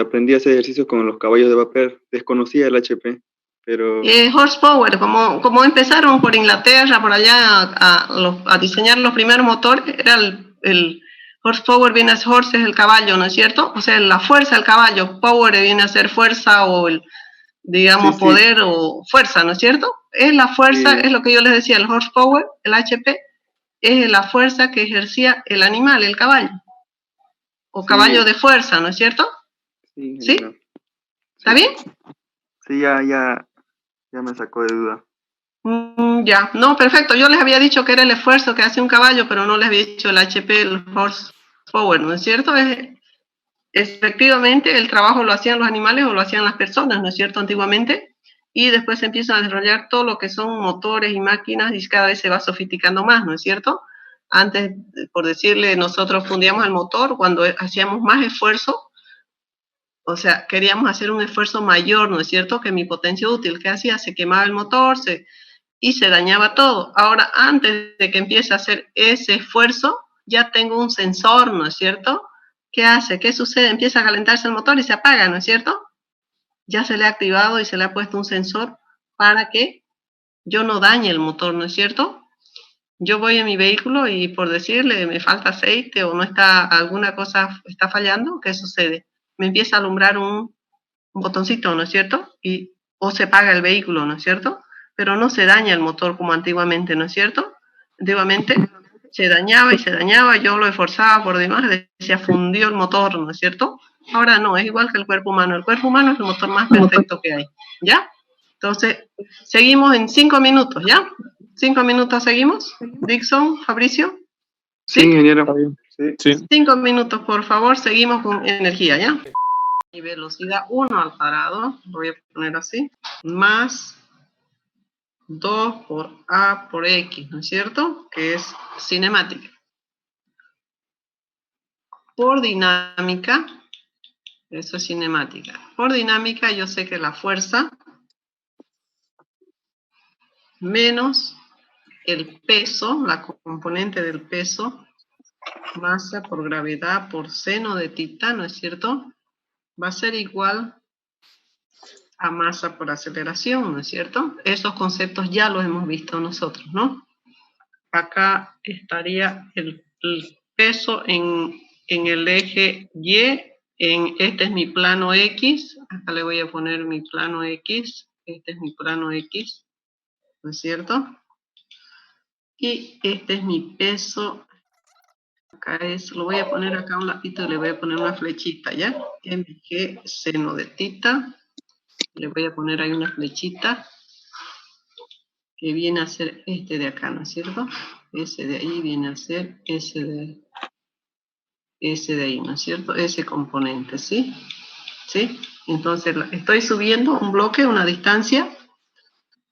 D: aprendí a hacer ejercicios con los caballos de vapor, desconocía el HP, pero
A: Horsepower, como empezaron por Inglaterra, por allá, a diseñar los primeros motores, era el horsepower viene a ser horse es el caballo, ¿no es cierto? O sea, la fuerza del caballo, power viene a ser fuerza o el, digamos,
D: sí,
A: poder o fuerza, ¿no es cierto? Es la fuerza,
D: sí,
A: es lo que yo les decía, el horsepower, el HP, es la fuerza que ejercía el animal, el caballo, o caballo de fuerza, ¿no es cierto?
D: sí,
A: ¿Sí?
D: no,
A: ¿Está bien?
D: sí, ya me sacó de duda.
A: Ya, no, perfecto. Yo les había dicho que era el esfuerzo que hace un caballo, pero no les había dicho el HP, el horsepower, ¿no es cierto? Efectivamente, el trabajo lo hacían los animales o lo hacían las personas, ¿no es cierto? Antiguamente. Y después se empiezan a desarrollar todo lo que son motores y máquinas y cada vez se va sofisticando más, ¿no es cierto? Antes, por decirle, nosotros fundíamos el motor cuando hacíamos más esfuerzo, o sea, queríamos hacer un esfuerzo mayor, ¿no es cierto? Que mi potencia útil, ¿qué hacía? Se quemaba el motor, y se dañaba todo. Ahora, antes de que empiece a hacer ese esfuerzo, ya tengo un sensor, ¿no es cierto? ¿Qué hace? ¿Qué sucede? Empieza a calentarse el motor y se apaga, ¿no es cierto? Ya se le ha activado y se le ha puesto un sensor para que yo no dañe el motor, ¿no es cierto? Yo voy en mi vehículo y por decirle, me falta aceite o no está, alguna cosa está fallando, ¿qué sucede? Me empieza a alumbrar un botoncito, ¿no es cierto? O se paga el vehículo, ¿no es cierto? Pero no se daña el motor como antiguamente, ¿no es cierto? Antiguamente se dañaba, yo lo esforzaba por demás, decía fundió el motor, ¿no es cierto? Ahora no, es igual que el cuerpo humano. El cuerpo humano es el motor más perfecto que hay, ¿ya? Entonces, seguimos en 5 minutos, ¿ya? 5 minutos seguimos. Dixon, Fabricio.
D: Sí, ingeniero. Sí.
A: 5 minutos, por favor, seguimos con energía, ¿ya? Y velocidad 1 al cuadrado, lo voy a poner así, más 2 por A por X, ¿no es cierto? Que es cinemática. Por dinámica, eso es cinemática. Por dinámica yo sé que la fuerza menos el peso, la componente del peso, masa por gravedad por seno de tita, ¿no es cierto? Va a ser igual a masa por aceleración, ¿no es cierto? Esos conceptos ya los hemos visto nosotros, ¿no? Acá estaría el peso en el eje Y, este es mi plano X, acá le voy a poner mi plano X, este es mi plano X, ¿no es cierto? Y este es mi peso, acá lo voy a poner acá un lapito y le voy a poner una flechita, ¿ya? MG seno de tita, le voy a poner ahí una flechita, que viene a ser este de acá, ¿no es cierto? Ese de ahí viene a ser ese de ahí, ¿no es cierto? Ese componente, ¿sí? ¿Sí? Entonces, estoy subiendo un bloque, una distancia,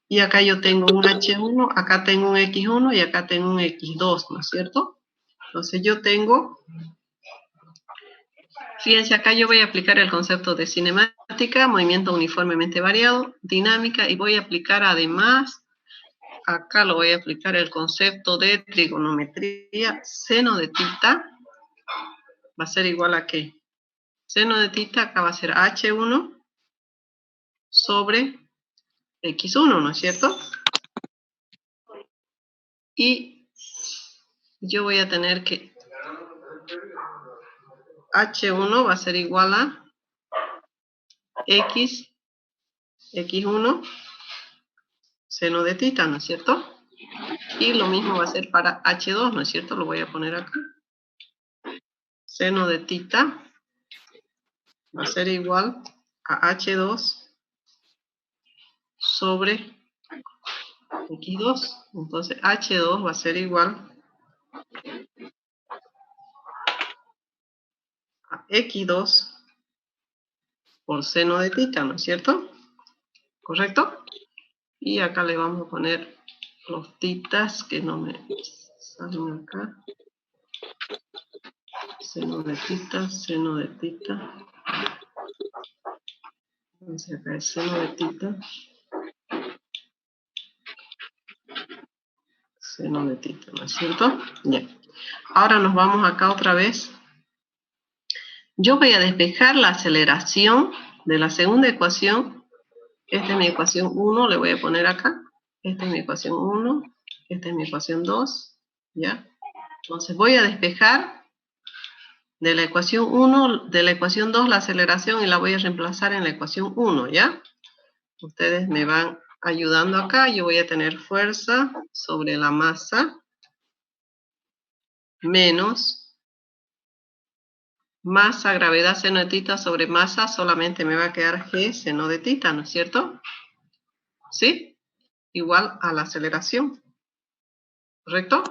A: Y acá yo tengo un H1, acá tengo un X1 y acá tengo un X2, ¿no es cierto? Entonces yo tengo, fíjense, acá yo voy a aplicar el concepto de cinemática, movimiento uniformemente variado, dinámica, y voy a aplicar además, acá lo voy a aplicar el concepto de trigonometría, seno de tita, va a ser igual a ¿qué? Seno de tita acá va a ser H1 sobre X1, ¿no es cierto? Y yo voy a tener que H1 va a ser igual a X1 seno de tita, ¿no es cierto? Y lo mismo va a ser para H2, ¿no es cierto? Lo voy a poner acá. Seno de tita va a ser igual a H2 sobre X2. Entonces H2 va a ser igual a X2 por seno de tita, ¿no es cierto? ¿Correcto? Y acá le vamos a poner los titas que no me salen acá. Seno de tita, seno de tita. Entonces acá es seno de tita. Seno de tita, ¿no es cierto? Ya. Ahora nos vamos acá otra vez. Yo voy a despejar la aceleración de la segunda ecuación. Esta es mi ecuación 1, le voy a poner acá. Esta es mi ecuación 1, esta es mi ecuación 2, ¿ya? Entonces voy a despejar de la ecuación 1, de la ecuación 2 la aceleración y la voy a reemplazar en la ecuación 1, ¿ya? Ustedes me van ayudando acá. Yo voy a tener fuerza sobre la masa menos masa, gravedad, seno de tita sobre masa, solamente me va a quedar G, seno de tita, ¿no es cierto? ¿Sí? Igual a la aceleración. ¿Correcto?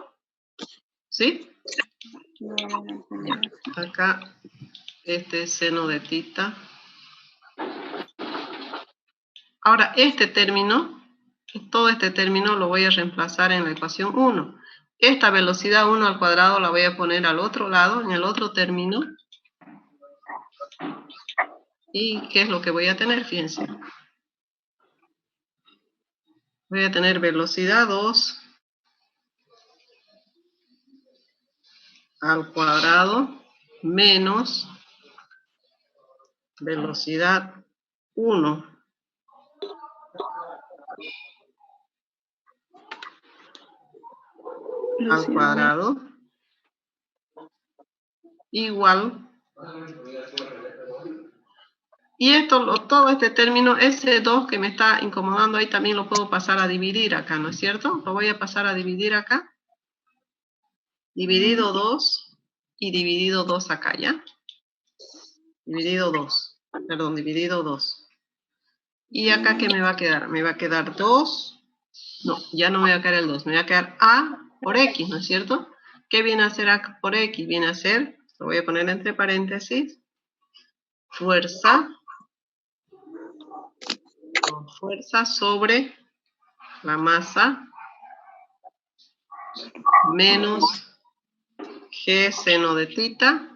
A: ¿Sí? Ya. Acá, este es seno de tita. Ahora, este término, todo este término lo voy a reemplazar en la ecuación 1. Esta velocidad 1 al cuadrado la voy a poner al otro lado, en el otro término. ¿Y qué es lo que voy a tener? Fíjense. Voy a tener velocidad 2 al cuadrado menos velocidad 1 al cuadrado igual. Y esto, todo este término, ese 2 que me está incomodando ahí, también lo puedo pasar a dividir acá, ¿no es cierto? Lo voy a pasar a dividir acá. Dividido 2 y dividido 2 acá, ¿ya? Dividido 2. Perdón, dividido 2. ¿Y acá qué me va a quedar? Me va a quedar 2. No, ya no me va a quedar el 2. Me va a quedar A por X, ¿no es cierto? ¿Qué viene a ser A por X? Viene a ser, lo voy a poner entre paréntesis, fuerza sobre la masa menos G seno de tita.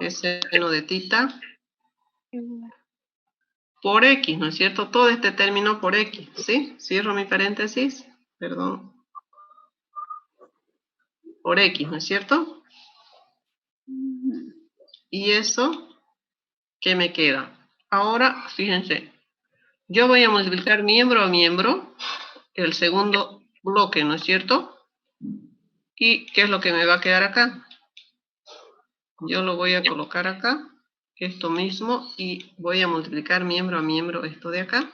A: G seno de tita por X, ¿no es cierto? Todo este término por X, ¿sí? Cierro mi paréntesis, perdón. Por X, ¿no es cierto? Y eso, ¿qué me queda? Ahora, fíjense, yo voy a multiplicar miembro a miembro, el segundo bloque, ¿no es cierto? ¿Y qué es lo que me va a quedar acá? Yo lo voy a colocar acá, esto mismo, y voy a multiplicar miembro a miembro esto de acá.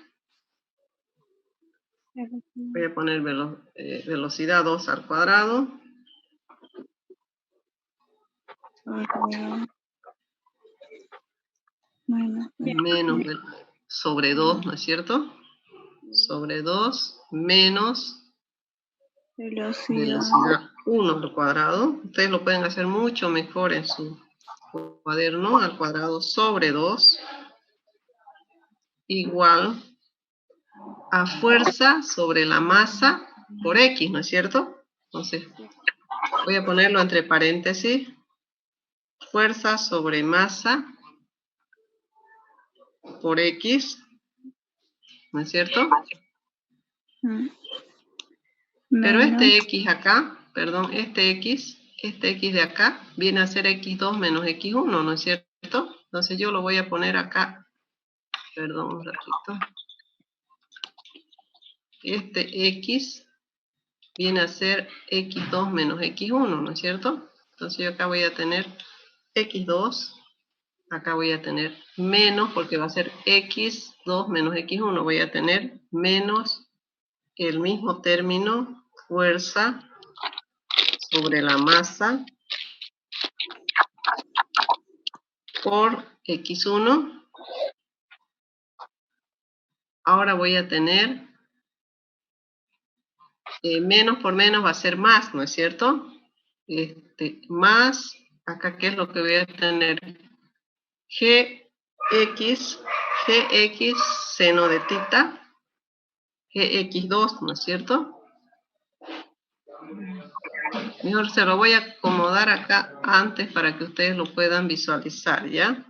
A: Voy a poner velocidad 2 al cuadrado. Menos sobre 2, ¿no es cierto? Sobre 2 menos velocidad 1 al cuadrado. Ustedes lo pueden hacer mucho mejor en su cuaderno, al cuadrado sobre 2 igual a fuerza sobre la masa por X, ¿no es cierto? Entonces, voy a ponerlo entre paréntesis. Fuerza sobre masa por X, ¿no es cierto? Pero este X acá, perdón, este X de acá, viene a ser X2 menos X1, ¿no es cierto? Entonces yo lo voy a poner acá, perdón un ratito. Este X viene a ser X2 menos X1, ¿no es cierto? Entonces yo acá voy a tener X2, acá voy a tener menos, porque va a ser X2 menos X1, voy a tener menos el mismo término, fuerza sobre la masa por X1. Ahora voy a tener menos por menos va a ser más, ¿no es cierto? Más, acá ¿qué es lo que voy a tener? Gx seno de tita, Gx2, ¿no es cierto? Mejor se lo voy a acomodar acá antes para que ustedes lo puedan visualizar, ¿ya?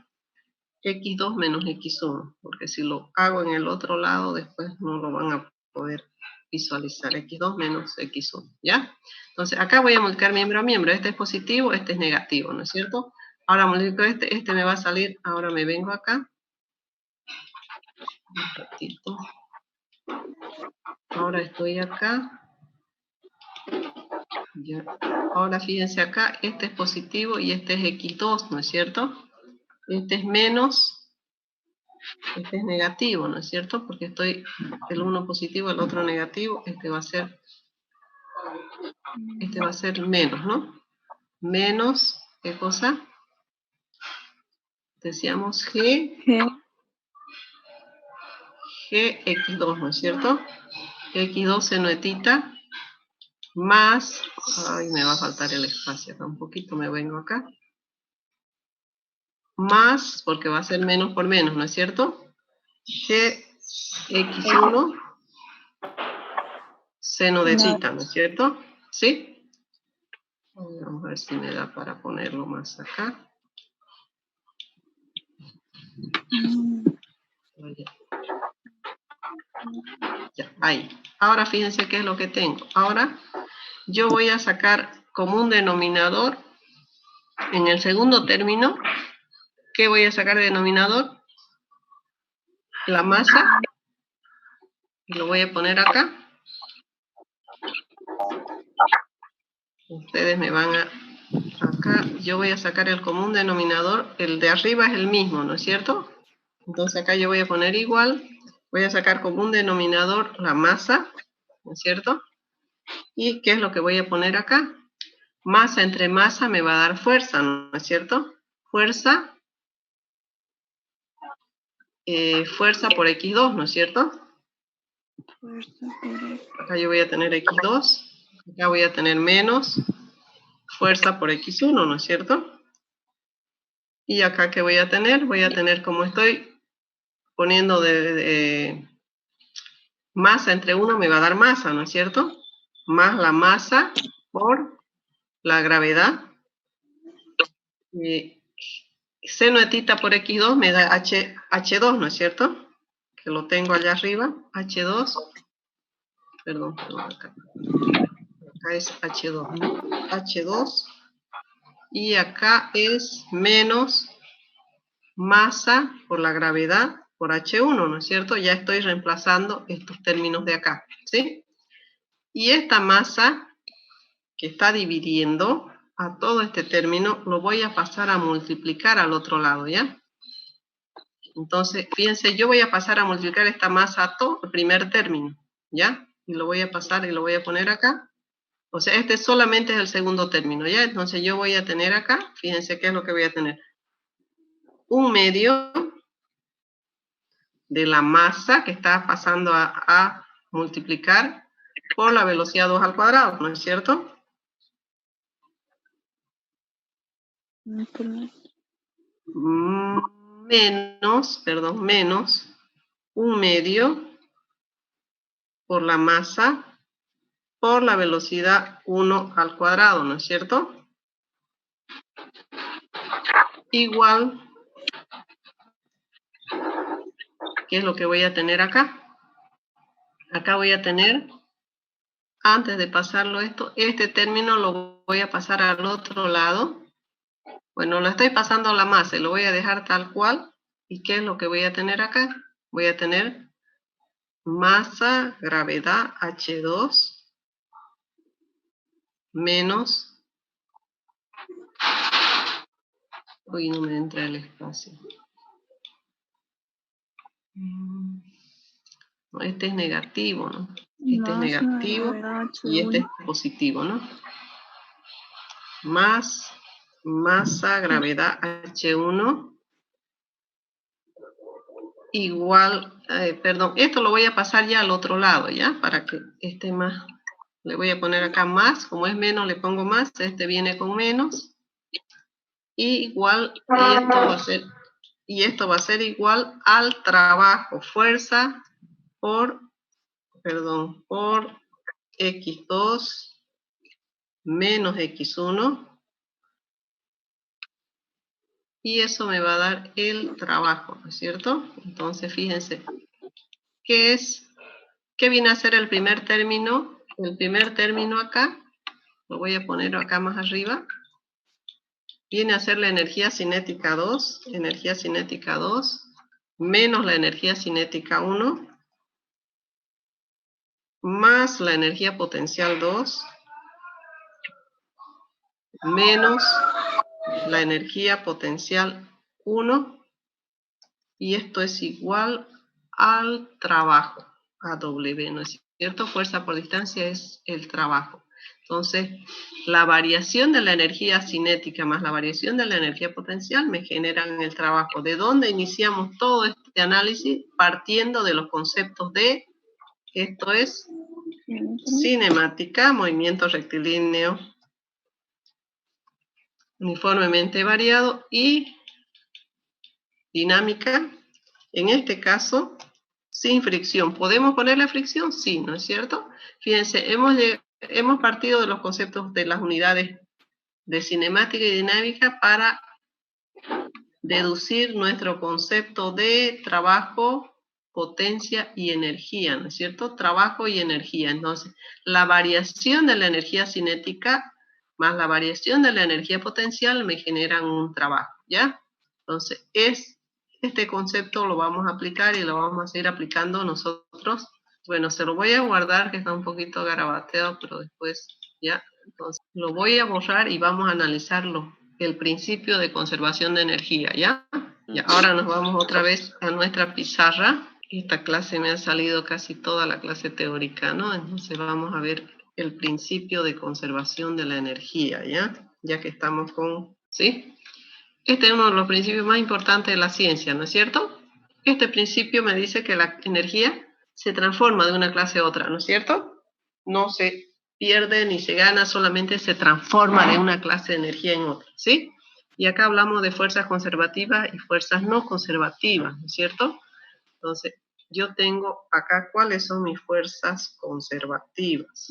A: X2 menos X1, porque si lo hago en el otro lado, después no lo van a poder visualizar. X2 menos X1, ¿ya? Entonces, acá voy a multiplicar miembro a miembro. Este es positivo, este es negativo, ¿no es cierto? Ahora multiplico este me va a salir, ahora me vengo acá. Un ratito. Ahora estoy acá. Ya. Ahora fíjense acá, este es positivo y este es X2, ¿no es cierto? Este es menos, este es negativo, ¿no es cierto? Porque estoy el uno positivo, el otro negativo, este va a ser menos, ¿no? Menos, ¿qué cosa? Decíamos Gx2, ¿no es cierto? X2 seno de tita más, ay, me va a faltar el espacio acá un poquito, me vengo acá. Más, porque va a ser menos por menos, ¿no es cierto? Gx1 seno de tita, ¿no es cierto? ¿Sí? Vamos a ver si me da para ponerlo más acá. Ya, ahí. Ahora fíjense qué es lo que tengo. Ahora yo voy a sacar como un denominador en el segundo término. ¿Qué voy a sacar de denominador? La masa. Lo voy a poner acá. Ustedes me van a... Acá yo voy a sacar el común denominador. El de arriba es el mismo, ¿no es cierto? Entonces acá yo voy a poner igual. Voy a sacar como un denominador la masa, ¿no es cierto? ¿Y qué es lo que voy a poner acá? Masa entre masa me va a dar fuerza, ¿no es cierto? Fuerza por X2, ¿no es cierto? Acá yo voy a tener X2, acá voy a tener menos fuerza por X1, ¿no es cierto? Y acá ¿qué voy a tener? Voy a tener, como estoy poniendo masa entre 1, me va a dar masa, ¿no es cierto? Más la masa por la gravedad. Seno de tita por X2 me da H2, ¿no es cierto? Que lo tengo allá arriba, H2. Perdón, acá es H2, ¿no? H2. Y acá es menos masa por la gravedad por H1, ¿no es cierto? Ya estoy reemplazando estos términos de acá, ¿sí? Y esta masa que está dividiendo a todo este término, lo voy a pasar a multiplicar al otro lado, ¿ya? Entonces, fíjense, yo voy a pasar a multiplicar esta masa a todo el primer término, ¿ya? Y lo voy a pasar y lo voy a poner acá. O sea, este solamente es el segundo término, ¿ya? Entonces yo voy a tener acá, fíjense qué es lo que voy a tener. 1/2 de la masa que está pasando a multiplicar por la velocidad 2 al cuadrado, ¿no es cierto? Menos 1/2 por la masa por la velocidad 1 al cuadrado, ¿no es cierto? Igual, ¿qué es lo que voy a tener acá? Acá voy a tener, antes de pasarlo esto, este término lo voy a pasar al otro lado. Bueno, lo estoy pasando a la masa, lo voy a dejar tal cual. ¿Y qué es lo que voy a tener acá? Voy a tener masa, gravedad, H2, menos... Uy, no me entra el espacio. No, este es negativo, ¿no? Este es negativo y este es positivo, ¿no? Más masa, gravedad, H1 igual, perdón, esto lo voy a pasar ya al otro lado, ¿ya? Para que esté más, le voy a poner acá más, como es menos le pongo más, este viene con menos, y igual, y esto va a ser igual al trabajo, fuerza por X2 menos X1, y eso me va a dar el trabajo, ¿no es cierto? Entonces, fíjense, ¿qué viene a ser el primer término? El primer término acá, lo voy a poner acá más arriba, viene a ser la energía cinética 2, menos la energía cinética 1, más la energía potencial 2, menos la energía potencial 1, y esto es igual al trabajo, a W, ¿no es cierto? Fuerza por distancia es el trabajo. Entonces, la variación de la energía cinética más la variación de la energía potencial me generan el trabajo. ¿De dónde iniciamos todo este análisis? Partiendo de los conceptos de, esto es cinemática, movimiento rectilíneo, uniformemente variado, y dinámica, en este caso, sin fricción. ¿Podemos ponerle fricción? Sí, ¿no es cierto? Fíjense, hemos partido de los conceptos de las unidades de cinemática y dinámica para deducir nuestro concepto de trabajo, potencia y energía, ¿no es cierto? Trabajo y energía. Entonces, la variación de la energía cinética más la variación de la energía potencial me generan un trabajo, ¿ya? Entonces, este concepto lo vamos a aplicar y lo vamos a seguir aplicando nosotros. Bueno, se lo voy a guardar, que está un poquito garabateado, pero después ya. Entonces, lo voy a borrar y vamos a analizarlo. El principio de conservación de energía, ¿ya? Y ahora nos vamos otra vez a nuestra pizarra. Esta clase me ha salido casi toda la clase teórica, ¿no? Entonces vamos a ver el principio de conservación de la energía, ¿ya? Ya que estamos con, ¿sí? Este es uno de los principios más importantes de la ciencia, ¿no es cierto? Este principio me dice que la energía se transforma de una clase a otra, ¿no es cierto? No se pierde ni se gana, solamente se transforma de una clase de energía en otra, ¿sí? Y acá hablamos de fuerzas conservativas y fuerzas no conservativas, ¿no es cierto? Entonces, yo tengo acá cuáles son mis fuerzas conservativas.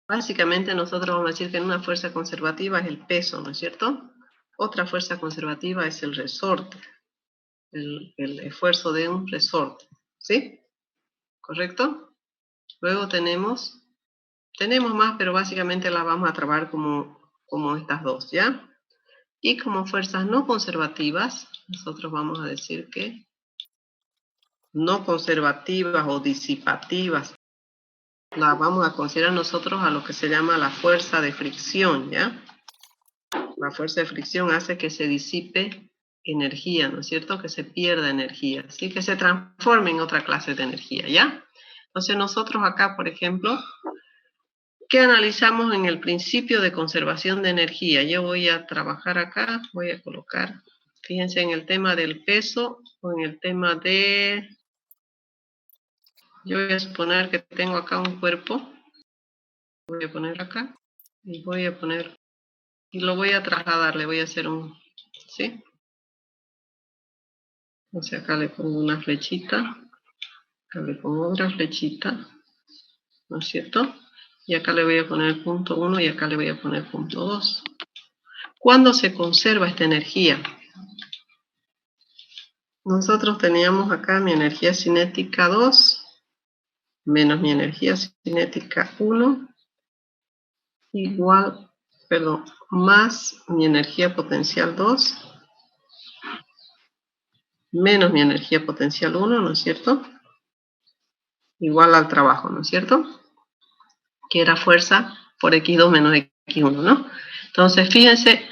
A: Básicamente nosotros vamos a decir que una fuerza conservativa es el peso, ¿no es cierto? Otra fuerza conservativa es el resorte, el esfuerzo de un resorte, ¿sí? ¿Correcto? Luego tenemos más, pero básicamente las vamos a trabajar como estas dos, ¿ya? Y como fuerzas no conservativas, nosotros vamos a decir que no conservativas o disipativas, la vamos a considerar nosotros a lo que se llama la fuerza de fricción, ¿ya? La fuerza de fricción hace que se disipe energía, ¿no es cierto? Que se pierda energía, así que se transforme en otra clase de energía, ¿ya? Entonces nosotros acá, por ejemplo, ¿qué analizamos en el principio de conservación de energía? Yo voy a trabajar acá, voy a colocar, fíjense en el tema del peso o en el tema de... Yo voy a suponer que tengo acá un cuerpo, voy a poner acá y voy a poner, y lo voy a trasladar, le voy a hacer un, ¿sí? Entonces acá le pongo una flechita Acá le pongo otra flechita, ¿no es cierto? Y acá le voy a poner punto 1 y acá le voy a poner punto 2. ¿Cuándo se conserva esta energía? Nosotros teníamos acá mi energía cinética 2 menos mi energía cinética 1 igual, perdón, más mi energía potencial 2 menos mi energía potencial 1, ¿no es cierto? Igual al trabajo, ¿no es cierto? Que era fuerza por X2 menos X1, ¿no? Entonces, fíjense,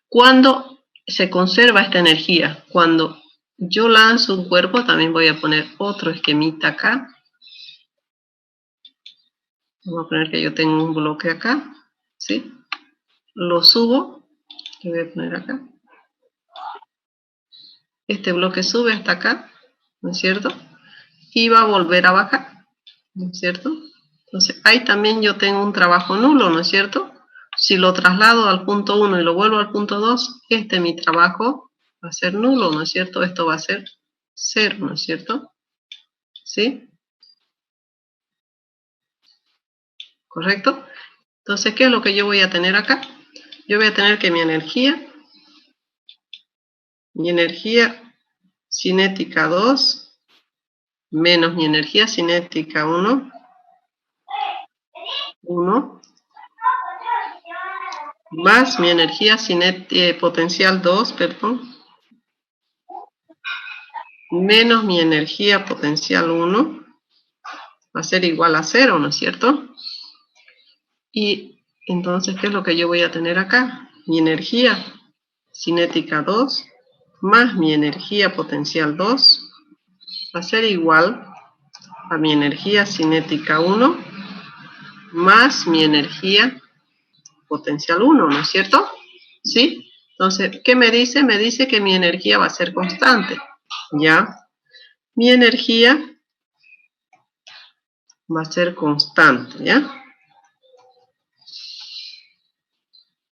A: ¿cuándo se conserva esta energía? Cuando yo lanzo un cuerpo, también voy a poner otro esquemita acá. Vamos a poner que yo tengo un bloque acá, ¿sí? Lo subo, lo voy a poner acá. Este bloque sube hasta acá, ¿no es cierto? Y va a volver a bajar, ¿no es cierto? Entonces, ahí también yo tengo un trabajo nulo, ¿no es cierto? Si lo traslado al punto 1 y lo vuelvo al punto 2, mi trabajo va a ser nulo, ¿no es cierto? Esto va a ser 0, ¿no es cierto? ¿Sí? ¿Correcto? Entonces, ¿qué es lo que yo voy a tener acá? Yo voy a tener que mi energía cinética 2 menos mi energía cinética 1 más mi energía potencial 2, perdón, menos mi energía potencial 1 va a ser igual a 0, ¿no es cierto? Y entonces, ¿qué es lo que yo voy a tener acá? Mi energía cinética 2 más mi energía potencial 2 va a ser igual a mi energía cinética 1 más mi energía potencial 1, ¿no es cierto? ¿Sí? Entonces, ¿qué me dice? Me dice que mi energía va a ser constante, ¿ya? Mi energía va a ser constante, ¿ya?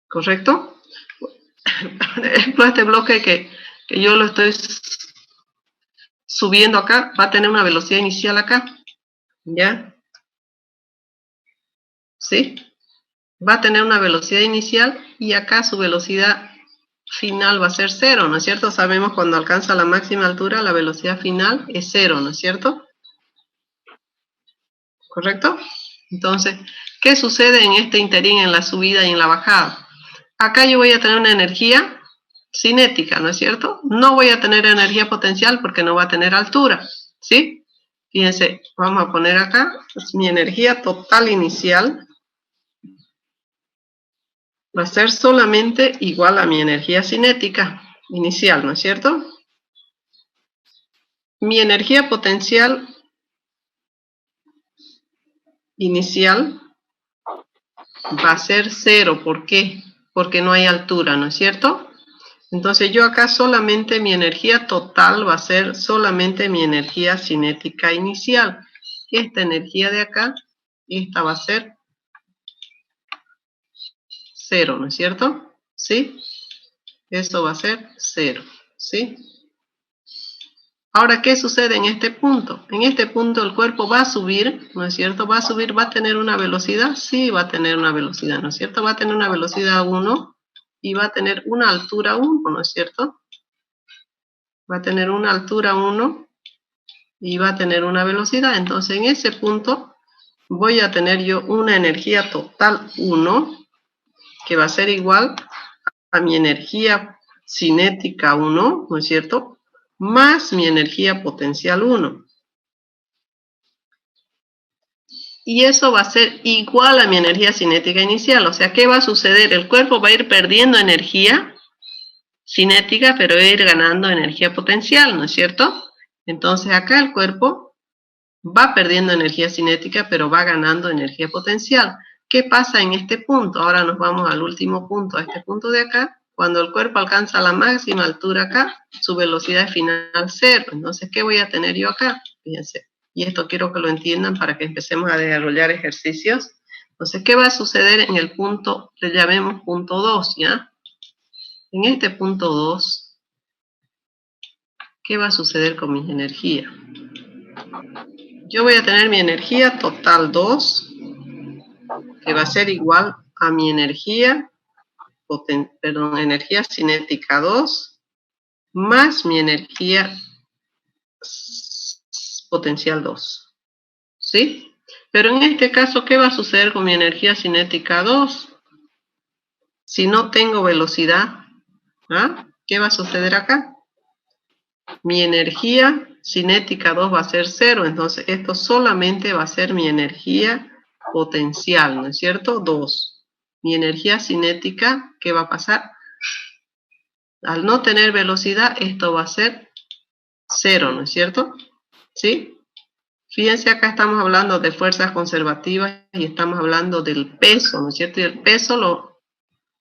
A: ¿Correcto? Por ejemplo, este bloque que yo lo estoy subiendo acá, va a tener una velocidad inicial acá, ¿ya? ¿Sí? Va a tener una velocidad inicial y acá su velocidad final va a ser 0, ¿no es cierto? Sabemos cuando alcanza la máxima altura, la velocidad final es 0, ¿no es cierto? ¿Correcto? Entonces, ¿qué sucede en este interín, en la subida y en la bajada? Acá yo voy a tener una energía cinética, ¿no es cierto? No voy a tener energía potencial porque no va a tener altura, ¿sí? Fíjense, vamos a poner acá, pues, mi energía total inicial va a ser solamente igual a mi energía cinética inicial, ¿no es cierto? Mi energía potencial inicial va a ser 0, ¿por qué? Porque no hay altura, ¿no es cierto? Entonces yo acá solamente mi energía total va a ser solamente mi energía cinética inicial. Esta energía de acá, esta va a ser 0, ¿no es cierto? ¿Sí? Eso va a ser 0, ¿sí? Ahora, ¿qué sucede en este punto? En este punto el cuerpo va a subir, ¿no es cierto? Va a subir, ¿va a tener una velocidad? Sí, va a tener una velocidad, ¿no es cierto? Va a tener una velocidad 1 y va a tener una altura 1, ¿no es cierto? Va a tener una altura 1 y va a tener una velocidad. Entonces, en ese punto voy a tener yo una energía total 1, que va a ser igual a mi energía cinética 1, ¿no es cierto? Más mi energía potencial 1. Y eso va a ser igual a mi energía cinética inicial. O sea, ¿qué va a suceder? El cuerpo va a ir perdiendo energía cinética, pero va a ir ganando energía potencial, ¿no es cierto? Entonces acá el cuerpo va perdiendo energía cinética, pero va ganando energía potencial. ¿Qué pasa en este punto? Ahora nos vamos al último punto, a este punto de acá. Cuando el cuerpo alcanza la máxima altura acá, su velocidad final 0. Entonces, ¿qué voy a tener yo acá? Fíjense. Y esto quiero que lo entiendan para que empecemos a desarrollar ejercicios. Entonces, ¿qué va a suceder en el punto, le llamemos punto 2, ¿ya? En este punto 2, ¿qué va a suceder con mi energía? yo voy a tener mi energía total 2, que va a ser igual a mi energía, energía cinética 2, más mi energía potencial 2. ¿Sí? Pero en este caso, ¿qué va a suceder con mi energía cinética 2? Si no tengo velocidad, ¿ah? ¿Qué va a suceder acá? Mi energía cinética 2 va a ser 0, entonces esto solamente va a ser mi energía potencial, ¿no es cierto? 2. Mi energía cinética, ¿qué va a pasar? Al no tener velocidad, esto va a ser 0, ¿no es cierto? ¿Sí? Fíjense, acá estamos hablando de fuerzas conservativas y estamos hablando del peso, ¿no es cierto? Y el peso lo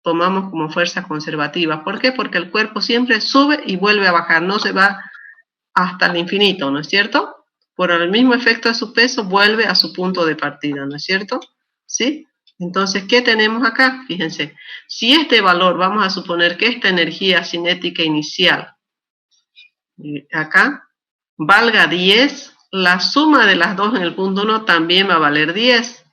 A: tomamos como fuerza conservativa. ¿Por qué? Porque el cuerpo siempre sube y vuelve a bajar, no se va hasta el infinito, ¿no es cierto? Por el mismo efecto de su peso, vuelve a su punto de partida, ¿no es cierto? ¿Sí? Entonces, ¿qué tenemos acá? Fíjense, si este valor, vamos a suponer que esta energía cinética inicial, acá, valga 10, la suma de las dos en el punto 1 también va a valer 10.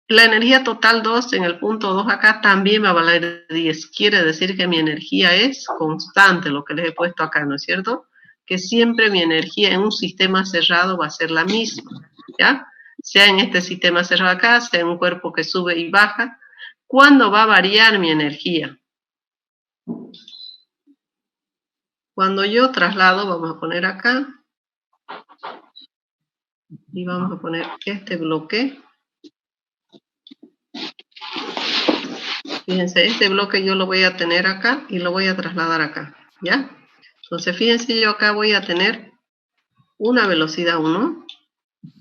A: La energía total 2 en el punto 2 acá también va a valer 10. Quiere decir que mi energía es constante, lo que les he puesto acá, ¿no es cierto? Que siempre mi energía en un sistema cerrado va a ser la misma, ¿ya? Sea en este sistema cerrado acá, sea en un cuerpo que sube y baja. ¿Cuándo va a variar mi energía? Cuando yo traslado, vamos a poner acá, y vamos a poner este bloque. Fíjense, este bloque yo lo voy a tener acá y lo voy a trasladar acá, ¿ya? Entonces, fíjense, yo acá voy a tener una velocidad 1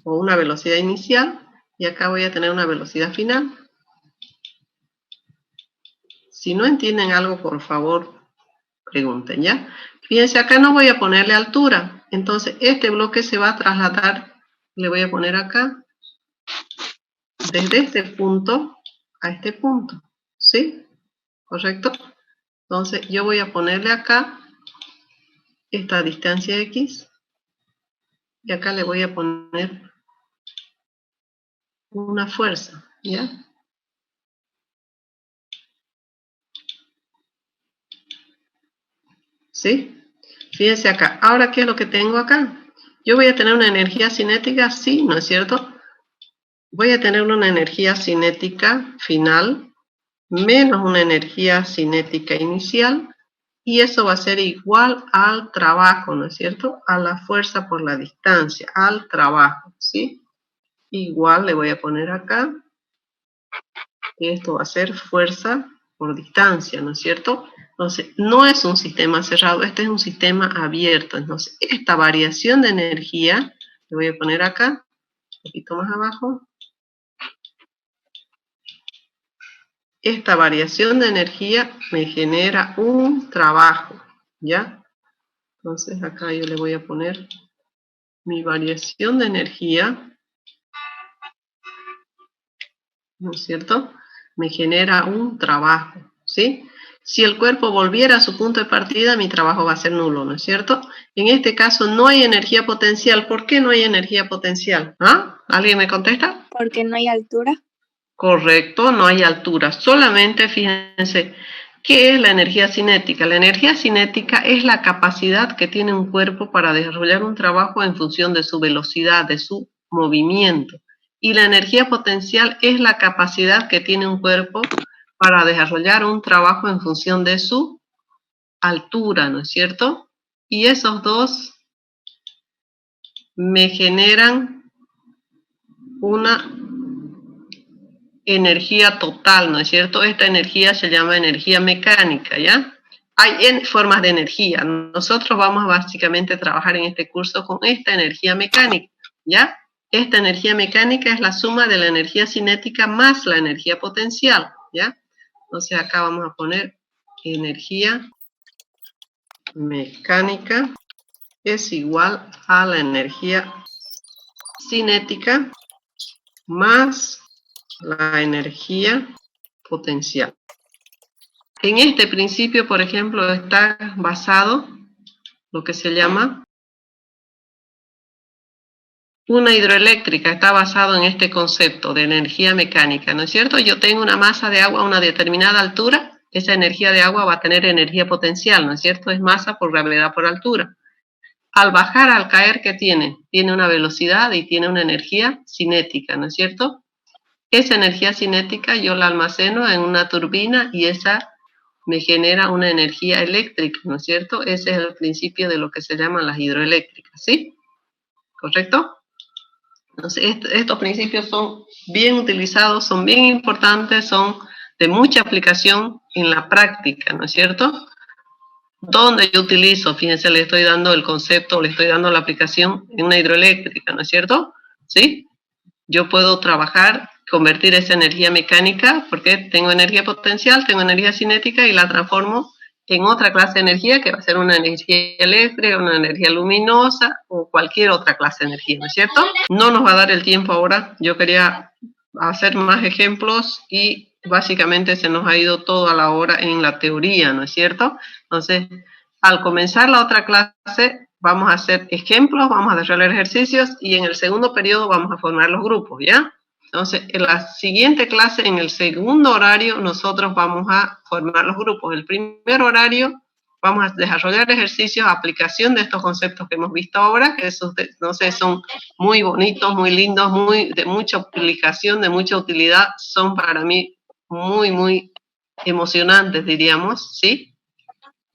A: o una velocidad inicial y acá voy a tener una velocidad final. Si no entienden algo, por favor, pregunten, ¿ya? Fíjense, acá no voy a ponerle altura. Entonces, este bloque se va a trasladar, le voy a poner acá, desde este punto a este punto, ¿sí? ¿Correcto? Entonces, yo voy a ponerle acá esta distancia X y acá le voy a poner una fuerza, ¿ya? ¿Sí? Fíjense acá. Ahora, ¿qué es lo que tengo acá? Yo voy a tener una energía cinética, sí, ¿no es cierto? Voy a tener una energía cinética final menos una energía cinética inicial y eso va a ser igual al trabajo, ¿no es cierto? A la fuerza por la distancia, al trabajo, ¿sí? Igual le voy a poner acá que esto va a ser fuerza por distancia, ¿no es cierto? Entonces, no es un sistema cerrado, este es un sistema abierto. Entonces, esta variación de energía, le voy a poner acá, un poquito más abajo. Esta variación de energía me genera un trabajo, ¿ya? Entonces, acá yo le voy a poner mi variación de energía, ¿no es cierto? Me genera un trabajo, ¿sí? Si el cuerpo volviera a su punto de partida, mi trabajo va a ser nulo, ¿no es cierto? En este caso no hay energía potencial. ¿Por qué no hay energía potencial? ¿Ah? ¿Alguien me contesta?
E: Porque no hay altura.
A: Correcto, no hay altura. Solamente, fíjense, ¿qué es la energía cinética? La energía cinética es la capacidad que tiene un cuerpo para desarrollar un trabajo en función de su velocidad, de su movimiento. Y la energía potencial es la capacidad que tiene un cuerpo para desarrollar un trabajo en función de su altura, ¿no es cierto? Y esos dos me generan una energía total, ¿no es cierto? Esta energía se llama energía mecánica, ¿ya? Hay formas de energía. Nosotros vamos básicamente a trabajar en este curso con esta energía mecánica, ¿ya? Esta energía mecánica es la suma de la energía cinética más la energía potencial, ¿ya? Entonces acá vamos a poner energía mecánica es igual a la energía cinética más la energía potencial. En este principio, por ejemplo, está basado lo que se llama Una hidroeléctrica está basado en este concepto de energía mecánica, ¿no es cierto? Yo tengo una masa de agua a una determinada altura, esa energía de agua va a tener energía potencial, ¿no es cierto? Es masa por gravedad por altura. Al bajar, al caer, ¿qué tiene? Tiene una velocidad y tiene una energía cinética, ¿no es cierto? Esa energía cinética yo la almaceno en una turbina y esa me genera una energía eléctrica, ¿no es cierto? Ese es el principio de lo que se llaman las hidroeléctricas, ¿sí? ¿Correcto? Entonces, estos principios son bien utilizados, son bien importantes, son de mucha aplicación en la práctica, ¿no es cierto? Donde yo utilizo, fíjense, le estoy dando el concepto, le estoy dando la aplicación en una hidroeléctrica, ¿no es cierto? ¿Sí? Yo puedo trabajar, convertir esa energía mecánica, porque tengo energía potencial, tengo energía cinética y la transformo en otra clase de energía que va a ser una energía eléctrica, una energía luminosa o cualquier otra clase de energía, ¿no es cierto? No nos va a dar el tiempo ahora, yo quería hacer más ejemplos y básicamente se nos ha ido todo a la hora en la teoría, ¿no es cierto? Entonces, al comenzar la otra clase, vamos a hacer ejemplos, vamos a desarrollar ejercicios y en el segundo periodo vamos a formar los grupos, ¿ya? Entonces, en la siguiente clase, en el segundo horario, nosotros vamos a formar los grupos. El primer horario vamos a desarrollar ejercicios, aplicación de estos conceptos que hemos visto ahora, que esos, no sé, son muy bonitos, muy lindos, muy de mucha aplicación, de mucha utilidad, son para mí muy, muy emocionantes, diríamos, ¿sí?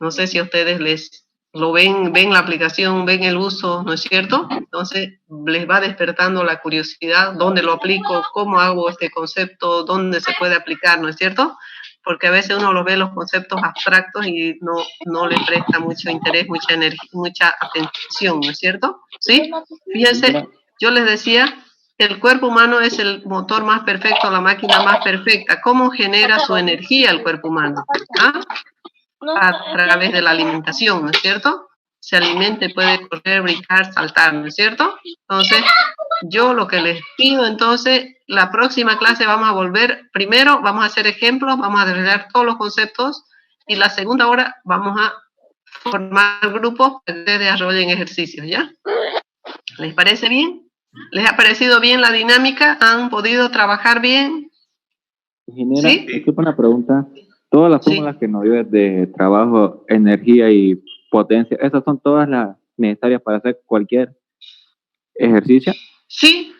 A: No sé si a ustedes les lo ven la aplicación, ven el uso, ¿no es cierto? Entonces les va despertando la curiosidad, ¿dónde lo aplico? ¿Cómo hago este concepto? ¿Dónde se puede aplicar? ¿No es cierto? Porque a veces uno lo ve los conceptos abstractos y no le presta mucho interés, mucha energía, mucha atención, ¿no es cierto? ¿Sí? Fíjense, yo les decía, el cuerpo humano es el motor más perfecto, la máquina más perfecta. ¿Cómo genera su energía el cuerpo humano? ¿Ah? A través de la alimentación, ¿no es cierto? Se alimenta y puede correr, brincar, saltar, ¿no es cierto? Entonces, yo lo que les pido entonces, la próxima clase vamos a volver, primero vamos a hacer ejemplos, vamos a desarrollar todos los conceptos y la segunda hora vamos a formar grupos para que ustedes desarrollen ejercicios, ¿ya? ¿Les parece bien? ¿Les ha parecido bien la dinámica? ¿Han podido trabajar bien?
B: Ingeniera,
A: ¿Sí?
B: disculpa una pregunta. Todas las fórmulas que nos dio de trabajo, energía y potencia, ¿esas son todas las necesarias para hacer cualquier ejercicio?
A: Sí.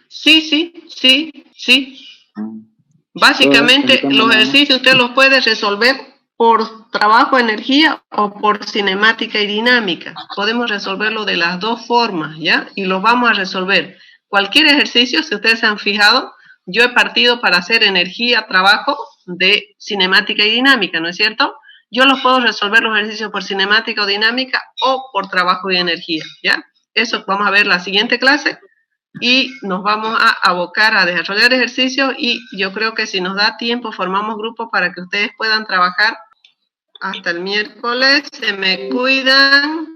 A: Básicamente, los ejercicios usted los puede resolver por trabajo, energía o por cinemática y dinámica. Podemos resolverlo de las dos formas, ¿ya? Y los vamos a resolver. Cualquier ejercicio, si ustedes se han fijado, yo he partido para hacer energía, trabajo de cinemática y dinámica, ¿no es cierto? Yo los puedo resolver los ejercicios por cinemática o dinámica o por trabajo y energía, ¿ya? Eso vamos a ver la siguiente clase. Y nos vamos a abocar a desarrollar ejercicios y yo creo que si nos da tiempo formamos grupos para que ustedes puedan trabajar hasta el miércoles. Se me cuidan.